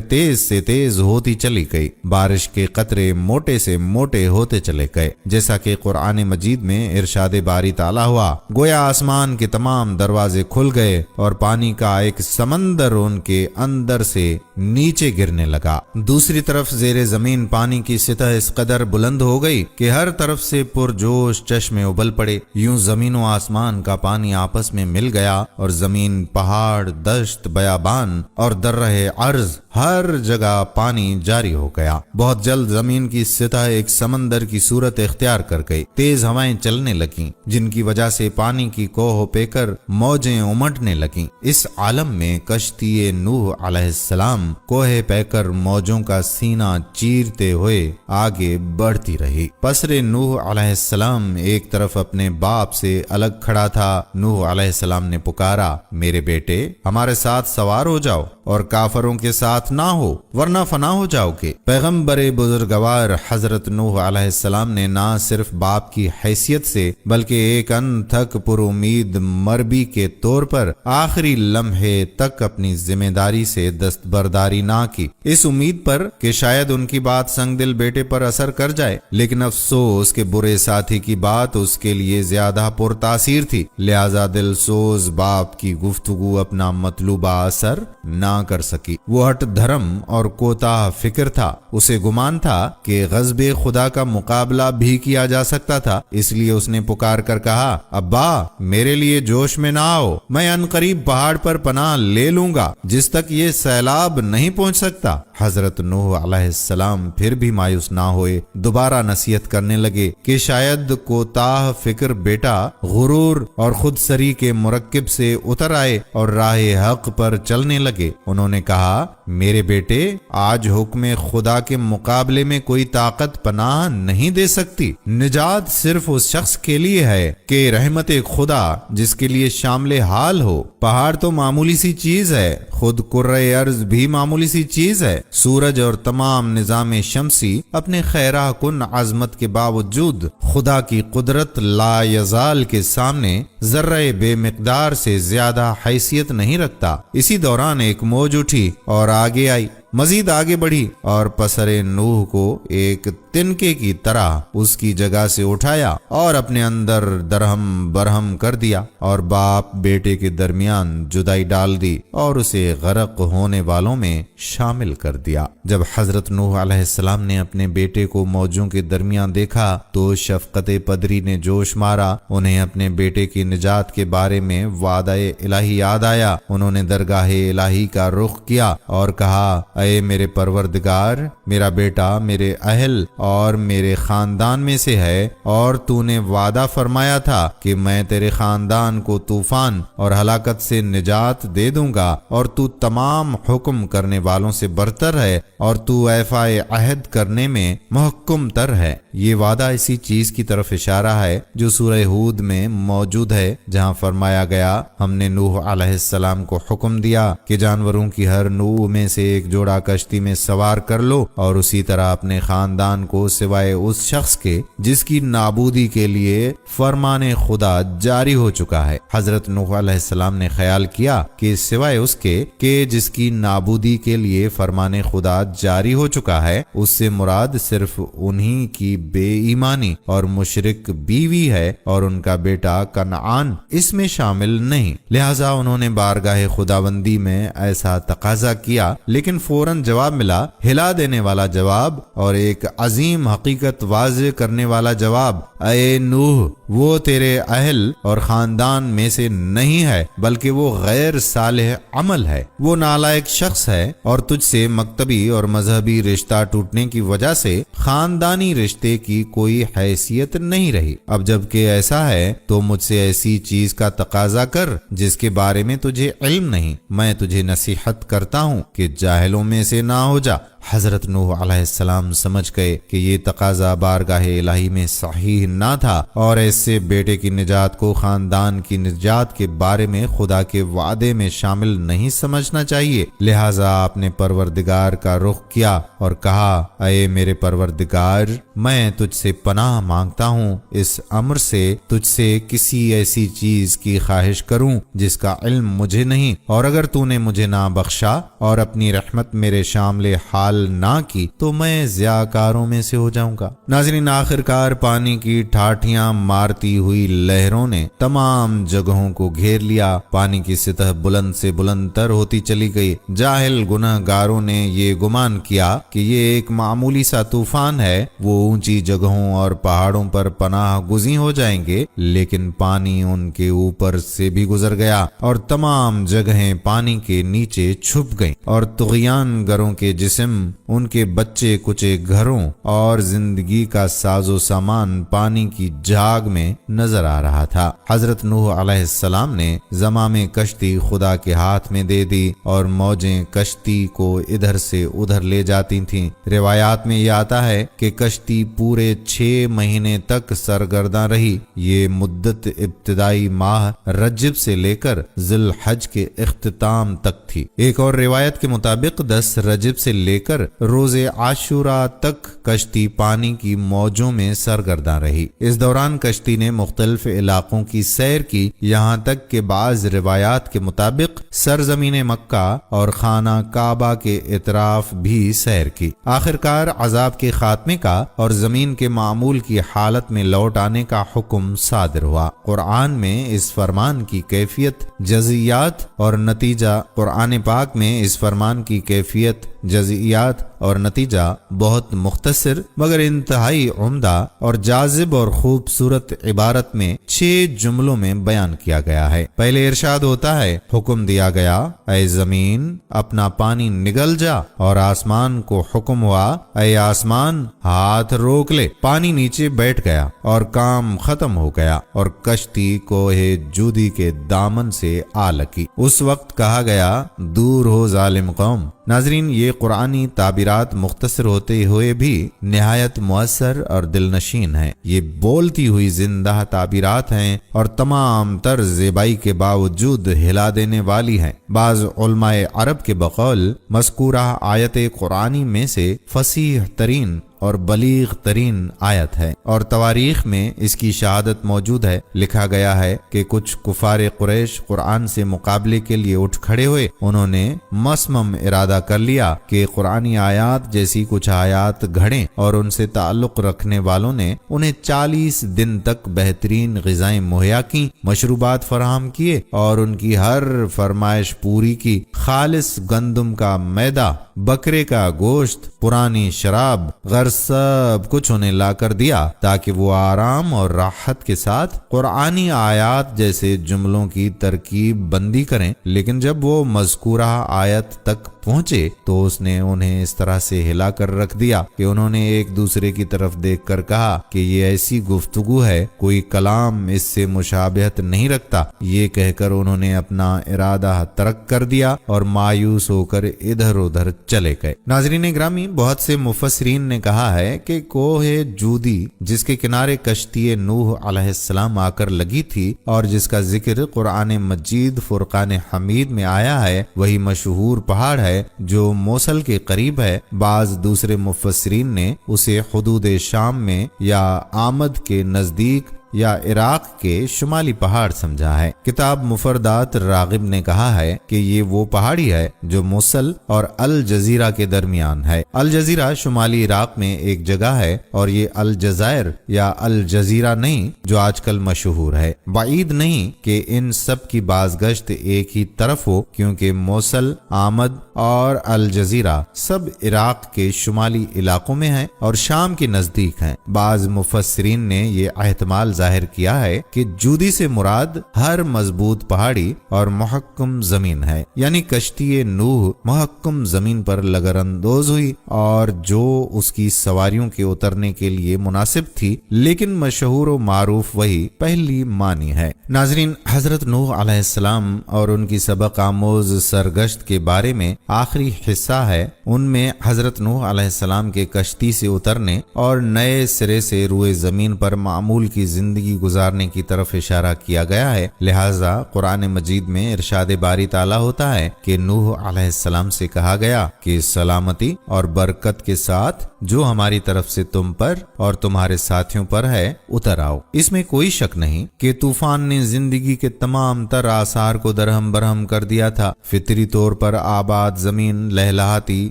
تیز سے تیز ہوتی چلی گئی۔ بارش کے قطرے موٹے سے موٹے ہوتے چلے گئے، جیسا کہ قرآن مجید میں ارشاد باری تعالیٰ ہوا، گویا آسمان کے تمام دروازے کھل گئے اور پانی کا ایک سمندر ان کے اندر سے نیچے گرنے لگا۔ دوسری طرف زیر زمین پانی کی سطح اس قدر بلند ہو گئی کہ ہر طرف سے پرجوش چشمے ابل پڑے۔ یوں زمین و آسمان کا پانی آپس میں مل گیا اور زمین، پہاڑ، دشت، بیابان اور درہ ارض ہر جگہ پانی جاری ہو گیا۔ بہت جلد زمین کی سطح ایک سمندر کی صورت اختیار کر گئی۔ تیز ہوائیں چلنے لگیں جن کی وجہ سے پانی کی کوہ پے کر موجیں امٹنے لگیں۔ اس عالم میں کشتی نوح علیہ السلام کوہ پے کر موجوں کا سینہ چیرتے ہوئے آگے بڑھتی رہی۔ پسر نوح علیہ السلام ایک طرف اپنے باپ سے الگ کھڑا تھا۔ نوح علیہ السلام نے پکارا، میرے بیٹے ہمارے ساتھ سوار ہو جاؤ اور کافروں کے ساتھ نہ ہو ورنہ فنا ہو جاؤ گے۔ پیغمبر بزرگوار حضرت نوح علیہ السلام نے نہ صرف باپ کی حیثیت سے بلکہ ایک انتھک پر امید مربی کے طور پر آخری لمحے تک اپنی ذمہ داری سے دستبرداری نہ کی، اس امید پر کہ شاید ان کی بات سنگ دل بیٹے پر اثر کر جائے، لیکن افسوس کہ برے ساتھی کی بات اس کے لیے زیادہ پرتاثیر تھی، لہذا دل سوز باپ کی گفتگو اپنا مطلوبہ اثر نہ کر سکی۔ وہ ہٹ دھرم اور کوتاہ فکر تھا، اسے گمان تھا کہ غضب خدا کا مقابلہ بھی کیا جا سکتا تھا، اس لیے اس نے پکار کر کہا، ابا میرے لیے جوش میں نہ آؤ، میں عنقریب پہاڑ پر پناہ لے لوں گا جس تک یہ سیلاب نہیں پہنچ سکتا۔ حضرت نوح علیہ السلام پھر بھی مایوس نہ ہوئے، دوبارہ نصیحت کرنے لگے کہ شاید کوتاہ فکر بیٹا غرور اور خود سری کے مرکب سے اتر آئے اور راہ حق پر چلنے لگے۔ انہوں نے کہا، میرے بیٹے آج حکم خدا کے مقابلے میں کوئی طاقت پناہ نہیں دے سکتی۔ نجات صرف اس شخص کے لیے ہے کہ رحمت خدا جس کے لیے شامل حال ہو۔ پہاڑ تو معمولی سی چیز ہے، خود کرۂ ارض بھی معمولی سی چیز ہے۔ سورج اور تمام نظام شمسی اپنے خیرہ کن عظمت کے باوجود خدا کی قدرت لا یزال کے سامنے ذرہ بے مقدار سے زیادہ حیثیت نہیں رکھتا۔ اسی دوران ایک موج اٹھی اور آگے آئی، مزید آگے بڑھی اور پسر نوح کو ایک تنکے کی طرح اس کی جگہ سے اٹھایا اور اپنے اندر درہم برہم کر دیا اور باپ بیٹے کے درمیان جدائی ڈال دی اور اسے غرق ہونے والوں میں شامل کر دیا۔ جب حضرت نوح علیہ السلام نے اپنے بیٹے کو موجوں کے درمیان دیکھا تو شفقت پدری نے جوش مارا، انہیں اپنے بیٹے کی نجات کے بارے میں وعدہ الہی یاد آیا۔ انہوں نے درگاہ الہی کا رخ کیا اور کہا، اے میرے پروردگار، میرا بیٹا میرے اہل اور میرے خاندان میں سے ہے اور تو نے وعدہ فرمایا تھا کہ میں تیرے خاندان کو طوفان اور ہلاکت سے نجات دے دوں گا اور تو تمام حکم کرنے والوں سے برتر ہے اور تو ایفائے عہد کرنے میں محکم تر ہے۔ یہ وعدہ اسی چیز کی طرف اشارہ ہے جو سورہ ہود میں موجود ہے، جہاں فرمایا گیا، ہم نے نوح علیہ السلام کو حکم دیا کہ جانوروں کی ہر نوع میں سے ایک جوڑا کشتی میں سوار کر لو اور اسی طرح اپنے خاندان کو سوائے اس شخص کے جس کی نابودی کے لیے فرمان خدا جاری ہو چکا ہے۔ حضرت نوح علیہ السلام نے خیال کیا کہ سوائے اس کے کہ جس کی نابودی کے لیے فرمان خدا جاری ہو چکا ہے، اس سے مراد صرف انہی کی بے ایمانی اور مشرک بیوی ہے اور ان کا بیٹا کنعان اس میں شامل نہیں، لہذا انہوں نے بارگاہ خداوندی میں ایسا تقاضا کیا، لیکن فوراً فوراً جواب ملا، ہلا دینے والا جواب اور ایک عظیم حقیقت واضح کرنے والا جواب، اے نوح وہ تیرے اہل اور خاندان میں سے نہیں ہے بلکہ وہ غیر صالح عمل ہے، وہ نالائق شخص ہے، اور تجھ سے مکتبی اور مذہبی رشتہ ٹوٹنے کی وجہ سے خاندانی رشتے کی کوئی حیثیت نہیں رہی۔ اب جب کہ ایسا ہے تو مجھ سے ایسی چیز کا تقاضا کر جس کے بارے میں تجھے علم نہیں، میں تجھے نصیحت کرتا ہوں کہ جاہلوں میں سے نہ ہو جا۔ حضرت نوح علیہ السلام سمجھ گئے کہ یہ تقاضا بارگاہ الہی میں صحیح نہ تھا، اور اس سے بیٹے کی نجات کو خاندان کی نجات کے بارے میں خدا کے وعدے میں شامل نہیں سمجھنا چاہیے۔ لہٰذا آپ نے پروردگار کا رخ کیا اور کہا، اے میرے پروردگار، میں تجھ سے پناہ مانگتا ہوں اس امر سے تجھ سے کسی ایسی چیز کی خواہش کروں جس کا علم مجھے نہیں، اور اگر تو نے مجھے نہ بخشا اور اپنی رحمت میرے شامل حال نہ کی تو میں ضیاءکاروں میں سے ہو جاؤں گا۔ ناظرین، آخرکار پانی کی ٹھاٹھیاں مارتی ہوئی لہروں نے تمام جگہوں کو گھیر لیا، پانی کی سطح بلند سے بلند تر ہوتی چلی گئی۔ جاہل گناہ گاروں نے یہ گمان کیا کہ یہ ایک معمولی سا طوفان ہے، وہ اونچی جگہوں اور پہاڑوں پر پناہ گزین ہو جائیں گے، لیکن پانی ان کے اوپر سے بھی گزر گیا اور تمام جگہیں پانی کے نیچے چھپ گئیں، اور طغیان گروں کے جسم، ان کے بچے کچے گھروں اور زندگی کا ساز و سامان پانی کی جھاگ میں نظر آ رہا تھا۔ حضرت نوح علیہ السلام نے زمام کشتی خدا کے ہاتھ میں دے دی اور موجیں کشتی کو ادھر سے ادھر لے جاتی تھیں۔ روایات میں یہ آتا ہے کہ کشتی پورے 6 مہینے تک سرگرداں رہی۔ یہ مدت ابتدائی ماہ رجب سے لے کر ذی الحج کے اختتام تک تھی۔ ایک اور روایت کے مطابق 10 رجب سے لے کر روز عاشوراء تک کشتی پانی کی موجوں میں سرگرداں رہی۔ اس دوران کشتی نے مختلف علاقوں کی سیر کی، یہاں تک کہ بعض روایات کے مطابق سرزمین مکہ اور خانہ کعبہ کے اطراف بھی سیر کی۔ آخرکار عذاب کے خاتمے کا اور زمین کے معمول کی حالت میں لوٹ آنے کا حکم صادر ہوا۔ قرآن میں اس فرمان کی کیفیت، جزئیات اور نتیجہ قرآن پاک میں اس فرمان کی کیفیت، جزئیات اور نتیجہ بہت مختصر مگر انتہائی عمدہ اور جاذب اور خوبصورت عبارت میں 6 جملوں میں بیان کیا گیا ہے۔ پہلے ارشاد ہوتا ہے، حکم دیا گیا اے زمین اپنا پانی نگل جا، اور آسمان کو حکم ہوا اے آسمان ہاتھ روک لے۔ پانی نیچے بیٹھ گیا اور کام ختم ہو گیا، اور کشتی کوہ جودی کے دامن سے آ لگی۔ اس وقت کہا گیا، دور ہو ظالم قوم۔ ناظرین، یہ قرآنی تعبیرات مختصر ہوتے ہوئے بھی نہایت مؤثر اور دلنشین ہیں۔ یہ بولتی ہوئی زندہ تعبیرات ہیں اور تمام تر زیبائی کے باوجود ہلا دینے والی ہیں۔ بعض علماء عرب کے بقول مذکورہ آیت قرآنی میں سے فصیح ترین اور بلیغ ترین آیت ہے، اور تواریخ میں اس کی شہادت موجود ہے۔ لکھا گیا ہے کہ کچھ کفار قریش قرآن سے مقابلے کے لیے اٹھ کھڑے ہوئے۔ انہوں نے مصمم ارادہ کر لیا کہ قرآنی آیات جیسی کچھ آیات گھڑیں، اور ان سے تعلق رکھنے والوں نے انہیں 40 دن تک بہترین غذائیں مہیا کی، مشروبات فراہم کیے، اور ان کی ہر فرمائش پوری کی۔ خالص گندم کا میدہ، بکرے کا گوشت، پرانی شراب، سب کچھ انہیں لا کر دیا تاکہ وہ آرام اور راحت کے ساتھ قرآنی آیات جیسے جملوں کی ترکیب بندی کریں۔ لیکن جب وہ مذکورہ آیت تک پہنچے تو اس نے انہیں اس طرح سے ہلا کر رکھ دیا کہ انہوں نے ایک دوسرے کی طرف دیکھ کر کہا کہ یہ ایسی گفتگو ہے، کوئی کلام اس سے مشابہت نہیں رکھتا۔ یہ کہہ کر انہوں نے اپنا ارادہ ترک کر دیا اور مایوس ہو کر ادھر ادھر چلے گئے۔ ناظرین گرامی، بہت سے مفسرین نے کہا ہے کہ کوہ جودی جس کے کنارے کشتی نوح علیہ السلام آ کر لگی تھی اور جس کا ذکر قرآن مجید فرقان حمید میں آیا ہے، وہی مشہور پہاڑ ہے جو موصل کے قریب ہے۔ بعض دوسرے مفسرین نے اسے حدود شام میں یا آمد کے نزدیک یا عراق کے شمالی پہاڑ سمجھا ہے۔ کتاب مفردات راغب نے کہا ہے کہ یہ وہ پہاڑی ہے جو موصل اور الجزیرہ کے درمیان ہے۔ الجزیرہ شمالی عراق میں ایک جگہ ہے، اور یہ الجزائر یا الجزیرہ نہیں جو آج کل مشہور ہے۔ بعید نہیں کہ ان سب کی بازگشت ایک ہی طرف ہو، کیونکہ موصل، آمد اور الجزیرہ سب عراق کے شمالی علاقوں میں ہیں اور شام کے نزدیک ہیں۔ بعض مفسرین نے یہ احتمال ظاہر کیا ہے کہ جودی سے مراد ہر مضبوط پہاڑی اور محکم زمین ہے، یعنی کشتی نوح محکم زمین پر لگر اندوز ہوئی اور جو اس کی سواریوں کے اترنے کے لیے مناسب تھی، لیکن مشہور و معروف وہی پہلی معنی ہے۔ ناظرین، حضرت نوح علیہ السلام اور ان کی سبق آموز سرگشت کے بارے میں آخری حصہ ہے۔ ان میں حضرت نوح علیہ السلام کے کشتی سے اترنے اور نئے سرے سے روئے زمین پر معمول کی زندگی گزارنے کی طرف اشارہ کیا گیا ہے۔ لہٰذا قرآن مجید میں ارشاد باری تعالیٰ ہوتا ہے کہ نوح علیہ السلام سے کہا گیا کہ سلامتی اور برکت کے ساتھ جو ہماری طرف سے تم پر اور تمہارے ساتھیوں پر ہے اتر آؤ۔ اس میں کوئی شک نہیں کہ طوفان نے زندگی کے تمام تر آثار کو درہم برہم کر دیا تھا۔ فطری طور پر آباد زمین، لہلہاتی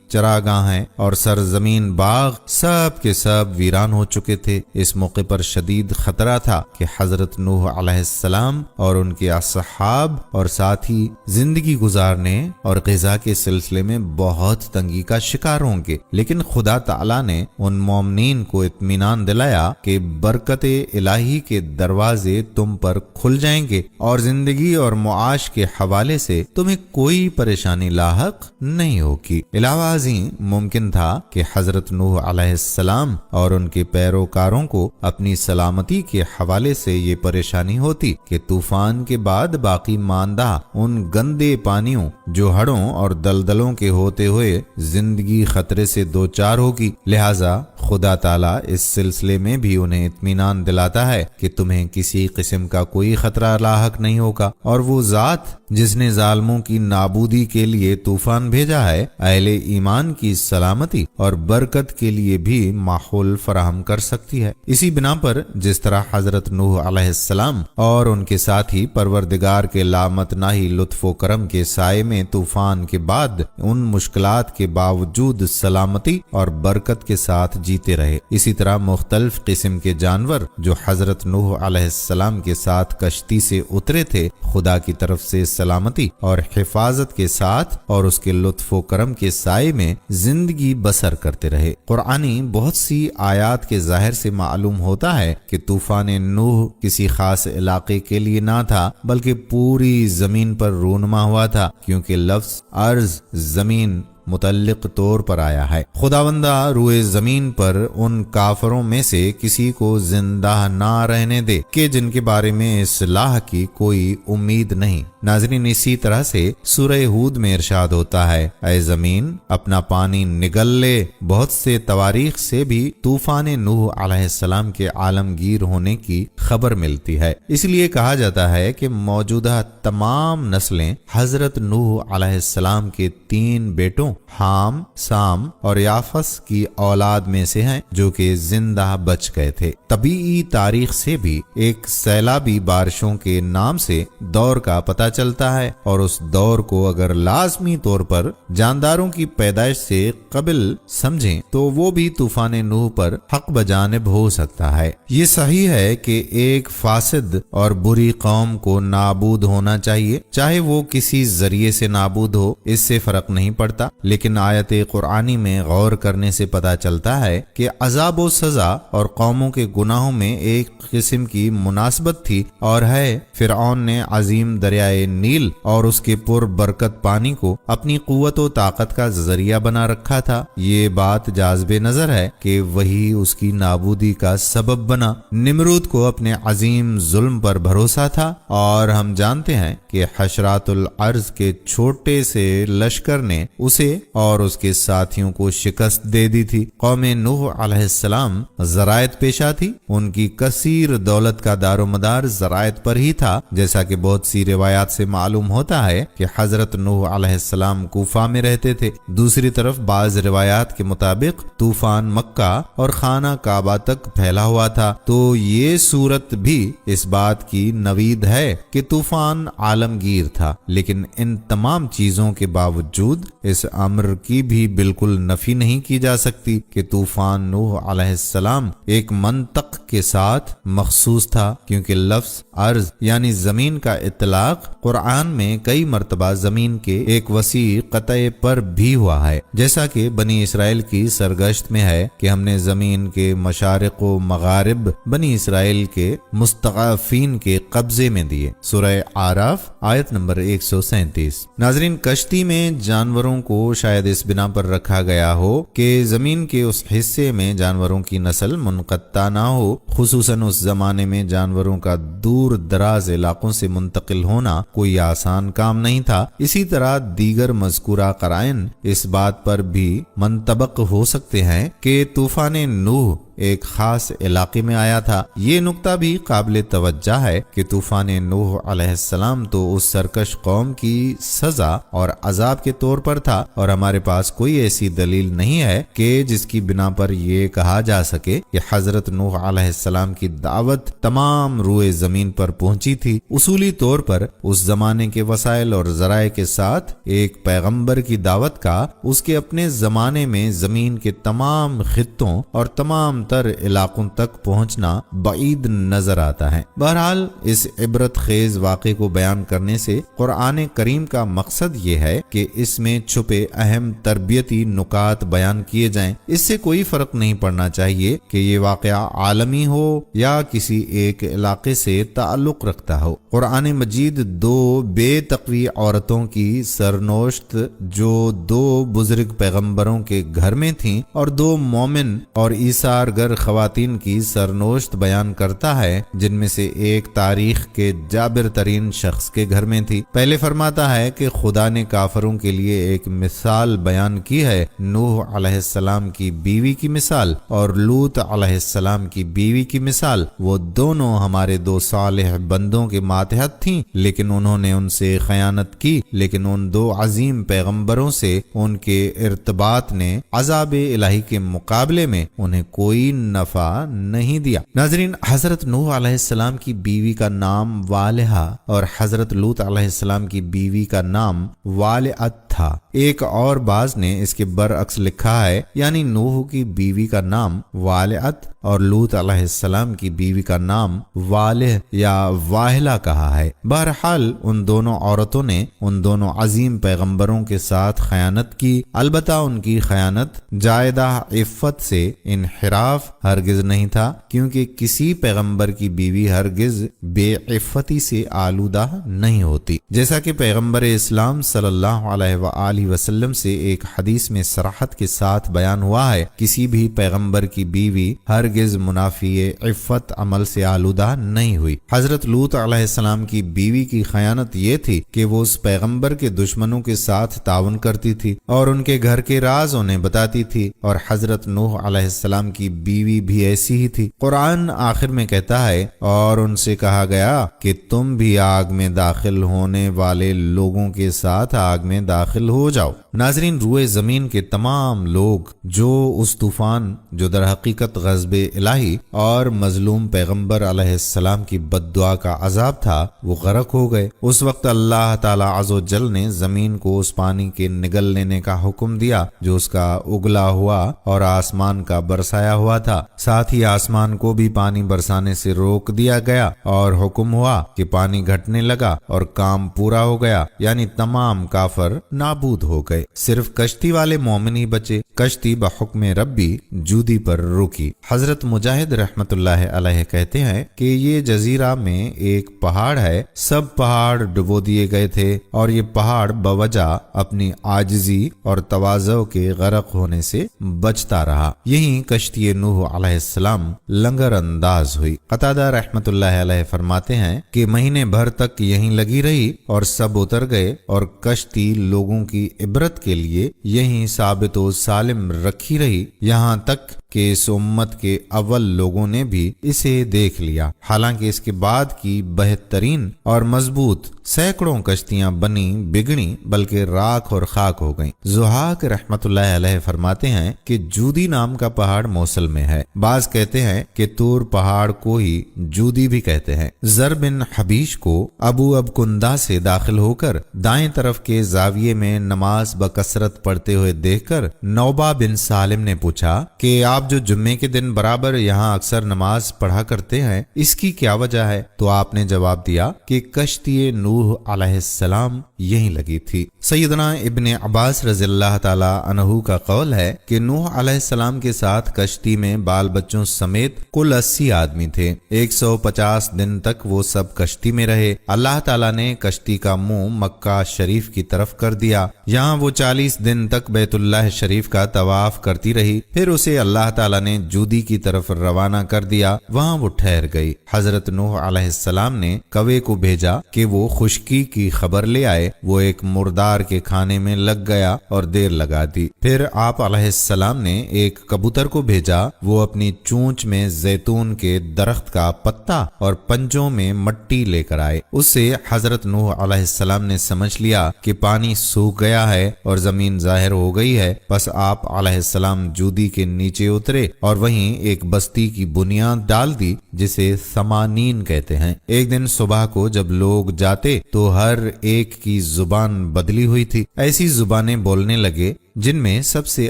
چراگاہیں اور سرزمین باغ سب کے سب ویران ہو چکے تھے۔ اس موقع پر شدید خطرہ تھا کہ حضرت نوح علیہ السلام اور ان کے اصحاب اور ساتھی زندگی گزارنے اور غذا کے سلسلے میں بہت تنگی کا شکار ہوں گے، لیکن خدا تعالیٰ نے ان مومنین کو اطمینان دلایا کہ برکت الہی کے دروازے تم پر کھل جائیں گے اور زندگی اور معاش کے حوالے سے تمہیں کوئی پریشانی لاحق نہیں ہوگی۔ علاوہ ازیں ممکن تھا کہ حضرت نوح علیہ السلام اور ان کے پیروکاروں کو اپنی سلامتی کے حوالے سے یہ پریشانی ہوتی کہ طوفان کے بعد باقی ماندہ ان گندے پانیوں جو ہڑوں اور دلدلوں کے ہوتے ہوئے زندگی خطرے سے دوچار ہوگی۔ لہٰذا خدا تعالیٰ اس سلسلے میں بھی انہیں اطمینان دلاتا ہے کہ تمہیں کسی قسم کا کوئی خطرہ لاحق نہیں ہوگا، اور وہ ذات جس نے ظالموں کی نابودی کے لیے طوفان بھیجا ہے، اہل ایمان کی سلامتی اور برکت کے لیے بھی ماحول فراہم کر سکتی ہے۔ اسی بنا پر جس طرح حضرت نوح علیہ السلام اور ان کے ساتھی پروردگار کے لامتناہی لطف و کرم کے سائے میں طوفان کے بعد ان مشکلات کے باوجود سلامتی اور برکت کے ساتھ جیتے رہے، اسی طرح مختلف قسم کے جانور جو حضرت نوح علیہ السلام کے ساتھ کشتی سے اترے تھے، خدا کی طرف سے سلامتی اور حفاظت کے ساتھ اور اس کے لطف و کرم کے سائے میں زندگی بسر کرتے رہے۔ قرآنی بہت سی آیات کے ظاہر سے معلوم ہوتا ہے کہ طوفان نوح کسی خاص علاقے کے لیے نہ تھا، بلکہ پوری زمین پر رونما ہوا تھا، کیونکہ لفظ ارض زمین متعلق طور پر آیا ہے۔ خداوندہ روئے زمین پر ان کافروں میں سے کسی کو زندہ نہ رہنے دے کہ جن کے بارے میں اصلاح کی کوئی امید نہیں۔ ناظرین، اسی طرح سے سورہ ہود میں ارشاد ہوتا ہے، اے زمین اپنا پانی نگل لے۔ بہت سے تواریخ سے بھی طوفان نوح علیہ السلام کے عالمگیر ہونے کی خبر ملتی ہے۔ اس لیے کہا جاتا ہے کہ موجودہ تمام نسلیں حضرت نوح علیہ السلام کے 3 بیٹوں حام، سام اور یافس کی اولاد میں سے ہیں، جو کہ زندہ بچ گئے تھے۔ طبیعی تاریخ سے بھی ایک سیلابی بارشوں کے نام سے دور کا پتہ چلتا ہے، اور اس دور کو اگر لازمی طور پر جانداروں کی پیدائش سے قبل سمجھیں تو وہ بھی طوفان نوح پر حق بجانب ہو سکتا ہے۔ یہ صحیح ہے کہ ایک فاسد اور بری قوم کو نابود ہونا چاہیے، چاہے وہ کسی ذریعے سے نابود ہو، اس سے فرق نہیں پڑتا، لیکن آیت قرآنی میں غور کرنے سے پتہ چلتا ہے کہ عذاب و سزا اور قوموں کے گناہوں میں ایک قسم کی مناسبت تھی اور ہے۔ فرعون نے عظیم دریائے نیل اور اس کے پر برکت پانی کو اپنی قوت و طاقت کا ذریعہ بنا رکھا تھا۔ یہ بات جاذب نظر ہے کہ وہی اس کی نابودی کا سبب بنا۔ نمرود کو اپنے عظیم ظلم پر بھروسہ تھا، اور ہم جانتے ہیں کہ حشرات الارض کے چھوٹے سے لشکر نے اسے اور اس کے ساتھیوں کو شکست دے دی تھی۔ قوم نوح علیہ السلام زراعت پیشہ تھی، ان کی کثیر دولت کا دار و مدار زراعت پر ہی تھا، جیسا کہ بہت سی روایات سے معلوم ہوتا ہے کہ حضرت نوح علیہ السلام کوفہ میں رہتے تھے۔ دوسری طرف بعض روایات کے مطابق طوفان مکہ اور خانہ کعبہ تک پھیلا ہوا تھا، تو یہ صورت بھی اس بات کی نوید ہے کہ طوفان عالمگیر تھا، لیکن ان تمام چیزوں کے باوجود اس امر کی بھی بالکل نفی نہیں کی جا سکتی کہ طوفان نوح علیہ السلام ایک منطق کے ساتھ مخصوص تھا، کیونکہ لفظ ارض یعنی زمین کا اطلاق قرآن میں کئی مرتبہ زمین کے ایک وسیع قطع پر بھی ہوا ہے، جیسا کہ بنی اسرائیل کی سرگشت میں ہے کہ ہم نے زمین کے مشارق و مغارب بنی اسرائیل کے مستضعفین کے قبضے میں دیے۔ سورہ اعراف آیت نمبر 137۔ ناظرین، کشتی میں جانوروں کو شاید اس بنا پر رکھا گیا ہو کہ زمین کے اس حصے میں جانوروں کی نسل منقطع نہ ہو، خصوصاً اس زمانے میں جانوروں کا دور دراز علاقوں سے منتقل ہونا کوئی آسان کام نہیں تھا۔ اسی طرح دیگر مذکورہ قرائن اس بات پر بھی منطبق ہو سکتے ہیں کہ طوفان نوح ایک خاص علاقے میں آیا تھا۔ یہ نقطہ بھی قابل توجہ ہے کہ طوفان نوح علیہ السلام تو اس سرکش قوم کی سزا اور عذاب کے طور پر تھا، اور ہمارے پاس کوئی ایسی دلیل نہیں ہے کہ جس کی بنا پر یہ کہا جا سکے کہ حضرت نوح علیہ السلام کی دعوت تمام روئے زمین پر پہنچی تھی۔ اصولی طور پر اس زمانے کے وسائل اور ذرائع کے ساتھ ایک پیغمبر کی دعوت کا اس کے اپنے زمانے میں زمین کے تمام خطوں اور تمام تر علاقوں تک پہنچنا بعید نظر آتا ہے۔ بہرحال اس عبرت خیز واقعے کو بیان کرنے سے قرآن کریم کا مقصد یہ ہے کہ اس میں چھپے اہم تربیتی نکات بیان کیے جائیں۔ اس سے کوئی فرق نہیں پڑنا چاہیے کہ یہ واقعہ عالمی ہو یا کسی ایک علاقے سے تعلق رکھتا ہو۔ قرآن مجید دو بے تقوی عورتوں کی سرنوشت جو دو بزرگ پیغمبروں کے گھر میں تھیں اور دو مومن اور ایثار گر خواتین کی سرنوشت بیان کرتا ہے، جن میں سے ایک تاریخ کے جابر ترین شخص کے گھر میں تھی۔ پہلے فرماتا ہے کہ خدا نے کافروں کے لیے ایک مثال بیان کی ہے، نوح علیہ السلام کی بیوی کی مثال اور لوط علیہ السلام کی بیوی کی مثال۔ وہ دونوں ہمارے دو صالح بندوں کے ماتحت تھیں، لیکن انہوں نے ان سے خیانت کی، لیکن ان دو عظیم پیغمبروں سے ان کے ارتباط نے عذاب الہی کے مقابلے میں انہیں کوئی نفع نہیں دیا۔ ناظرین، حضرت نوح علیہ السلام کی بیوی کا نام والہا اور حضرت لوط علیہ السلام کی بیوی کا نام والعت تھا۔ ایک اور باز نے اس کے برعکس لکھا ہے، یعنی نوح کی بیوی کا نام والعت اور لوط علیہ السلام کی بیوی کا نام والہ یا واہلہ کہا ہے۔ بہرحال ان دونوں عورتوں نے ان دونوں عظیم پیغمبروں کے ساتھ خیانت کی، البتہ ان کی خیانت جائدہ عفت سے انحراف ہرگز نہیں تھا، کیونکہ کسی پیغمبر کی بیوی ہرگز بے عفتی سے آلودہ نہیں ہوتی، جیسا کہ پیغمبر اسلام صلی اللہ علیہ وآلہ وسلم سے ایک حدیث میں صراحت کے ساتھ بیان ہوا ہے، کسی بھی پیغمبر کی بیوی ہرگز منافی عفت عمل سے آلودہ نہیں ہوئی۔ حضرت لوط علیہ السلام کی بیوی کی خیانت یہ تھی کہ وہ اس پیغمبر کے دشمنوں کے ساتھ تعاون کرتی تھی اور ان کے گھر کے راز انہیں بتاتی تھی، اور حضرت نوح علیہ السلام کی بیوی بھی ایسی ہی تھی۔ قرآن آخر میں کہتا ہے، اور ان سے کہا گیا کہ تم بھی آگ میں داخل ہونے والے لوگوں کے ساتھ آگ میں داخل ہو جاؤ۔ ناظرین، روئے زمین کے تمام لوگ جو اس طوفان جو در حقیقت غضب الہی اور مظلوم پیغمبر علیہ السلام کی بد دعا کا عذاب تھا، وہ غرق ہو گئے۔ اس وقت اللہ تعالی عز و جل نے زمین کو اس پانی کے نگل لینے کا حکم دیا جو اس کا اگلا ہوا اور آسمان کا برسایا ہوا تھا۔ ساتھ ہی آسمان کو بھی پانی برسانے سے روک دیا گیا اور حکم ہوا کہ پانی گھٹنے لگا اور کام پورا ہو گیا، یعنی تمام کافر نابود ہو گئے، صرف کشتی والے مومن ہی بچے۔ کشتی بحکم ربی جودی پر رکی۔ حضرت مجاہد رحمت اللہ علیہ کہتے ہیں کہ یہ جزیرہ میں ایک پہاڑ ہے، سب پہاڑ ڈبو دیے گئے تھے اور یہ پہاڑ بوجہ اپنی عاجزی اور تواضع کے غرق ہونے سے بچتا رہا۔ یہیں کشتی نوح علیہ السلام لنگر انداز ہوئی۔ قتادہ رحمت اللہ علیہ فرماتے ہیں کہ مہینے بھر تک یہیں لگی رہی اور سب اتر گئے، اور کشتی لوگوں کی عبرت کے لیے یہیں ثابت و سالم رکھی رہی، یہاں تک کہ اس امت کے اول لوگوں نے بھی اسے دیکھ لیا۔ حالانکہ اس کے بعد کی بہترین اور مضبوط سینکڑوں کشتیاں بنی بگڑی بلکہ راکھ اور خاک ہو گئیں۔ ضحاک رحمت اللہ علیہ فرماتے ہیں کہ جودی نام کا پہاڑ موصل میں ہے، بعض کہتے ہیں کہ طور پہاڑ کو ہی جودی بھی کہتے ہیں۔ زر بن حبیش کو ابو ابکندہ سے داخل ہو کر دائیں طرف کے زاویے میں نماز بکثرت پڑھتے ہوئے دیکھ کر نوبہ بن سالم نے پوچھا کہ آپ آپ جو جمعے کے دن برابر یہاں اکثر نماز پڑھا کرتے ہیں، اس کی کیا وجہ ہے؟ تو آپ نے جواب دیا کہ کشتی نوح علیہ السلام یہیں لگی تھی۔ سیدنا ابن عباس رضی اللہ تعالی عنہ کا قول ہے کہ نوح علیہ السلام کے ساتھ کشتی میں بال بچوں سمیت کل 80 آدمی تھے۔ 150 دن تک وہ سب کشتی میں رہے۔ اللہ تعالیٰ نے کشتی کا منہ مکہ شریف کی طرف کر دیا۔ یہاں وہ 40 دن تک بیت اللہ شریف کا طواف کرتی رہی، پھر اسے اللہ تعالیٰ نے جودی کی طرف روانہ کر دیا، وہاں وہ ٹھہر گئی۔ حضرت نوح علیہ السلام نے کوے کو بھیجا کہ وہ خشکی کی خبر لے آئے۔ وہ ایک مردار کے کھانے میں لگ گیا اور دیر لگا دی۔ پھر آپ علیہ السلام نے ایک کبوتر کو بھیجا، وہ اپنی چونچ میں زیتون کے درخت کا پتا اور پنجوں میں مٹی لے کر آئے۔ اس سے حضرت نوح علیہ السلام نے سمجھ لیا کہ پانی سوکھ گیا ہے اور زمین ظاہر ہو گئی ہے، پس آپ علیہ السلام جودی کے نیچے اترے اور وہیں ایک بستی کی بنیاد ڈال دی جسے ثمانین کہتے ہیں۔ ایک دن صبح کو جب لوگ جاتے تو ہر ایک کی زبان بدلی ہوئی تھی، ایسی زبانیں بولنے لگے جن میں سب سے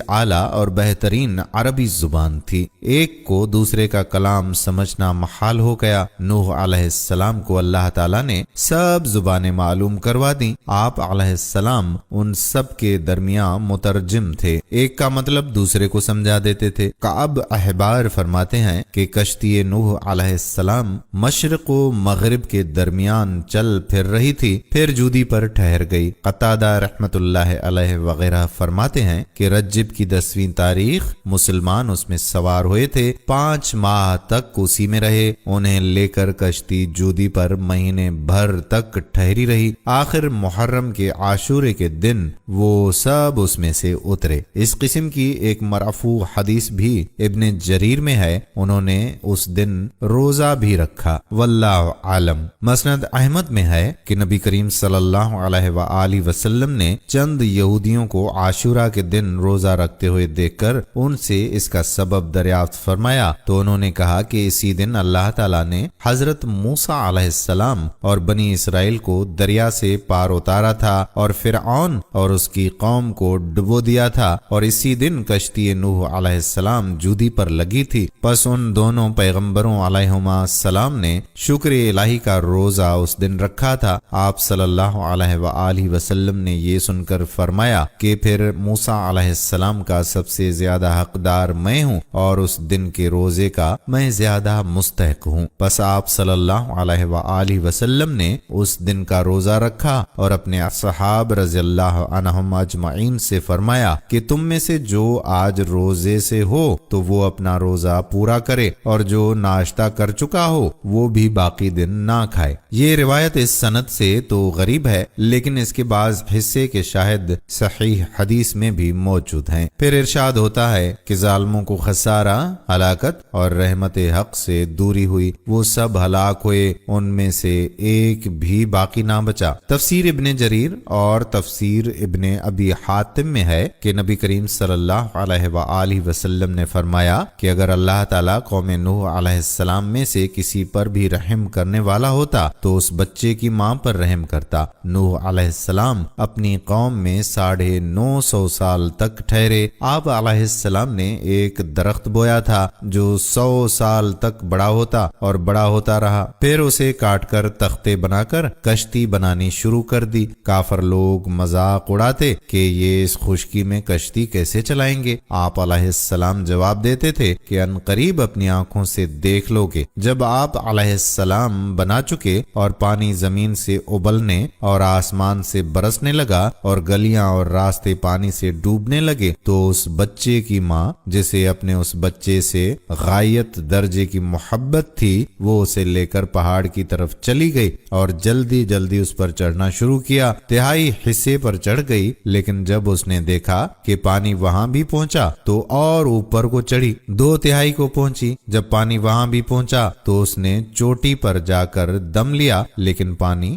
اعلیٰ اور بہترین عربی زبان تھی۔ ایک کو دوسرے کا کلام سمجھنا محال ہو گیا۔ نوح علیہ السلام کو اللہ تعالیٰ نے سب زبانیں معلوم کروا دیں۔ آپ علیہ السلام ان سب کے درمیان مترجم تھے، ایک کا مطلب دوسرے کو سمجھا دیتے تھے۔ کعب احبار فرماتے ہیں کہ کشتی نوح علیہ السلام مشرق و مغرب کے درمیان چل پھر رہی تھی، پھر جودی پر ٹھہر گئی۔ قتادہ رحمت اللہ علیہ وغیرہ فرماتے ہیں کہ رجب کی 10ویں تاریخ مسلمان اس میں سوار ہوئے تھے، 5 ماہ تک اسی میں رہے۔ انہیں لے کر کشتی جودی پر مہینے بھر تک ٹھہری رہی۔ آخر محرم کے عاشورے کے دن وہ سب اس میں سے اترے۔ اس قسم کی ایک مرفوع حدیث بھی ابن جریر میں ہے، انہوں نے اس دن روزہ بھی رکھا، واللہ عالم۔ مسند احمد میں ہے کہ نبی کریم صلی اللہ علیہ وآلہ وسلم نے چند یہودیوں کو عاشورہ کے دن روزہ رکھتے ہوئے دیکھ کر ان سے اس کا سبب دریافت فرمایا تو انہوں نے کہا کہ اسی دن اللہ تعالیٰ نے حضرت موسیٰ علیہ السلام اور بنی اسرائیل کو دریا سے پار اتارا تھا اور فرعون اور اس کی قوم کو ڈبو دیا تھا، اور اسی دن کشتی نوح علیہ السلام جودی پر لگی تھی۔ پس ان دونوں پیغمبروں علیہما السلام نے شکر الہی کا روزہ اس دن رکھا تھا۔ آپ صلی اللہ علیہ وآلہ وسلم نے یہ سن کر فرمایا کہ پھر موسیٰ علیہ السلام کا سب سے زیادہ حقدار میں ہوں اور اس دن کے روزے کا میں زیادہ مستحق ہوں۔ پس آپ صلی اللہ علیہ وآلہ وسلم نے اس دن کا روزہ رکھا اور اپنے اصحاب رضی اللہ عنہم اجمعین سے فرمایا کہ تم میں سے جو آج روزے سے ہو تو وہ اپنا روزہ پورا کرے، اور جو ناشتہ کر چکا ہو وہ بھی باقی دن نہ کھائے۔ یہ روایت اس سند سے تو غریب ہے، لیکن اس کے بعض حصے کے شاہد صحیح حدیث میں بھی موجود ہیں۔ پھر ارشاد ہوتا ہے کہ ظالموں کو خسارہ، ہلاکت اور رحمت حق سے دوری ہوئی، وہ سب ہلاک ہوئے، ان میں سے ایک بھی باقی نہ بچا۔ تفسیر ابن جریر اور تفسیر ابن ابی حاتم میں ہے کہ نبی کریم صلی اللہ علیہ وآلہ وسلم نے فرمایا کہ اگر اللہ تعالیٰ قوم نوح علیہ السلام میں سے کسی پر بھی رحم کرنے والا ہوتا تو اس بچے کی ماں پر رحم کرتا۔ نوح علیہ السلام اپنی قوم میں 950 سال تک ٹھہرے۔ آپ علیہ السلام نے ایک درخت بویا تھا جو 100 سال تک بڑا ہوتا اور بڑا ہوتا رہا، پھر اسے کاٹ کر تختے بنا کر کشتی بنانی شروع کر دی۔ کافر لوگ مذاق اڑاتے کہ یہ اس خشکی میں کشتی کیسے چلائیں گے؟ آپ علیہ السلام جواب دیتے تھے کہ ان قریب اپنی آنکھوں سے دیکھ لو گے۔ جب آپ علیہ السلام بنا چکے اور پانی زمین سے ابلنے اور آسمان سے برسنے لگا اور گلیاں اور راستے پانی سے ڈوبنے لگے تو اس بچے کی ماں، جسے اپنے اس بچے سے غایت درجے کی محبت تھی، وہ اسے لے کر پہاڑ کی طرف چلی گئی اور جلدی جلدی اس پر چڑھنا شروع کیا۔ تہائی حصے پر چڑھ گئی، لیکن جب اس نے دیکھا کہ پانی وہاں بھی پہنچا تو اور اوپر کو چڑھی، 2/3 کو پہنچی۔ جب پانی وہاں بھی پہنچا تو اس نے چوٹی پر جا کر دم لیا، لیکن پانی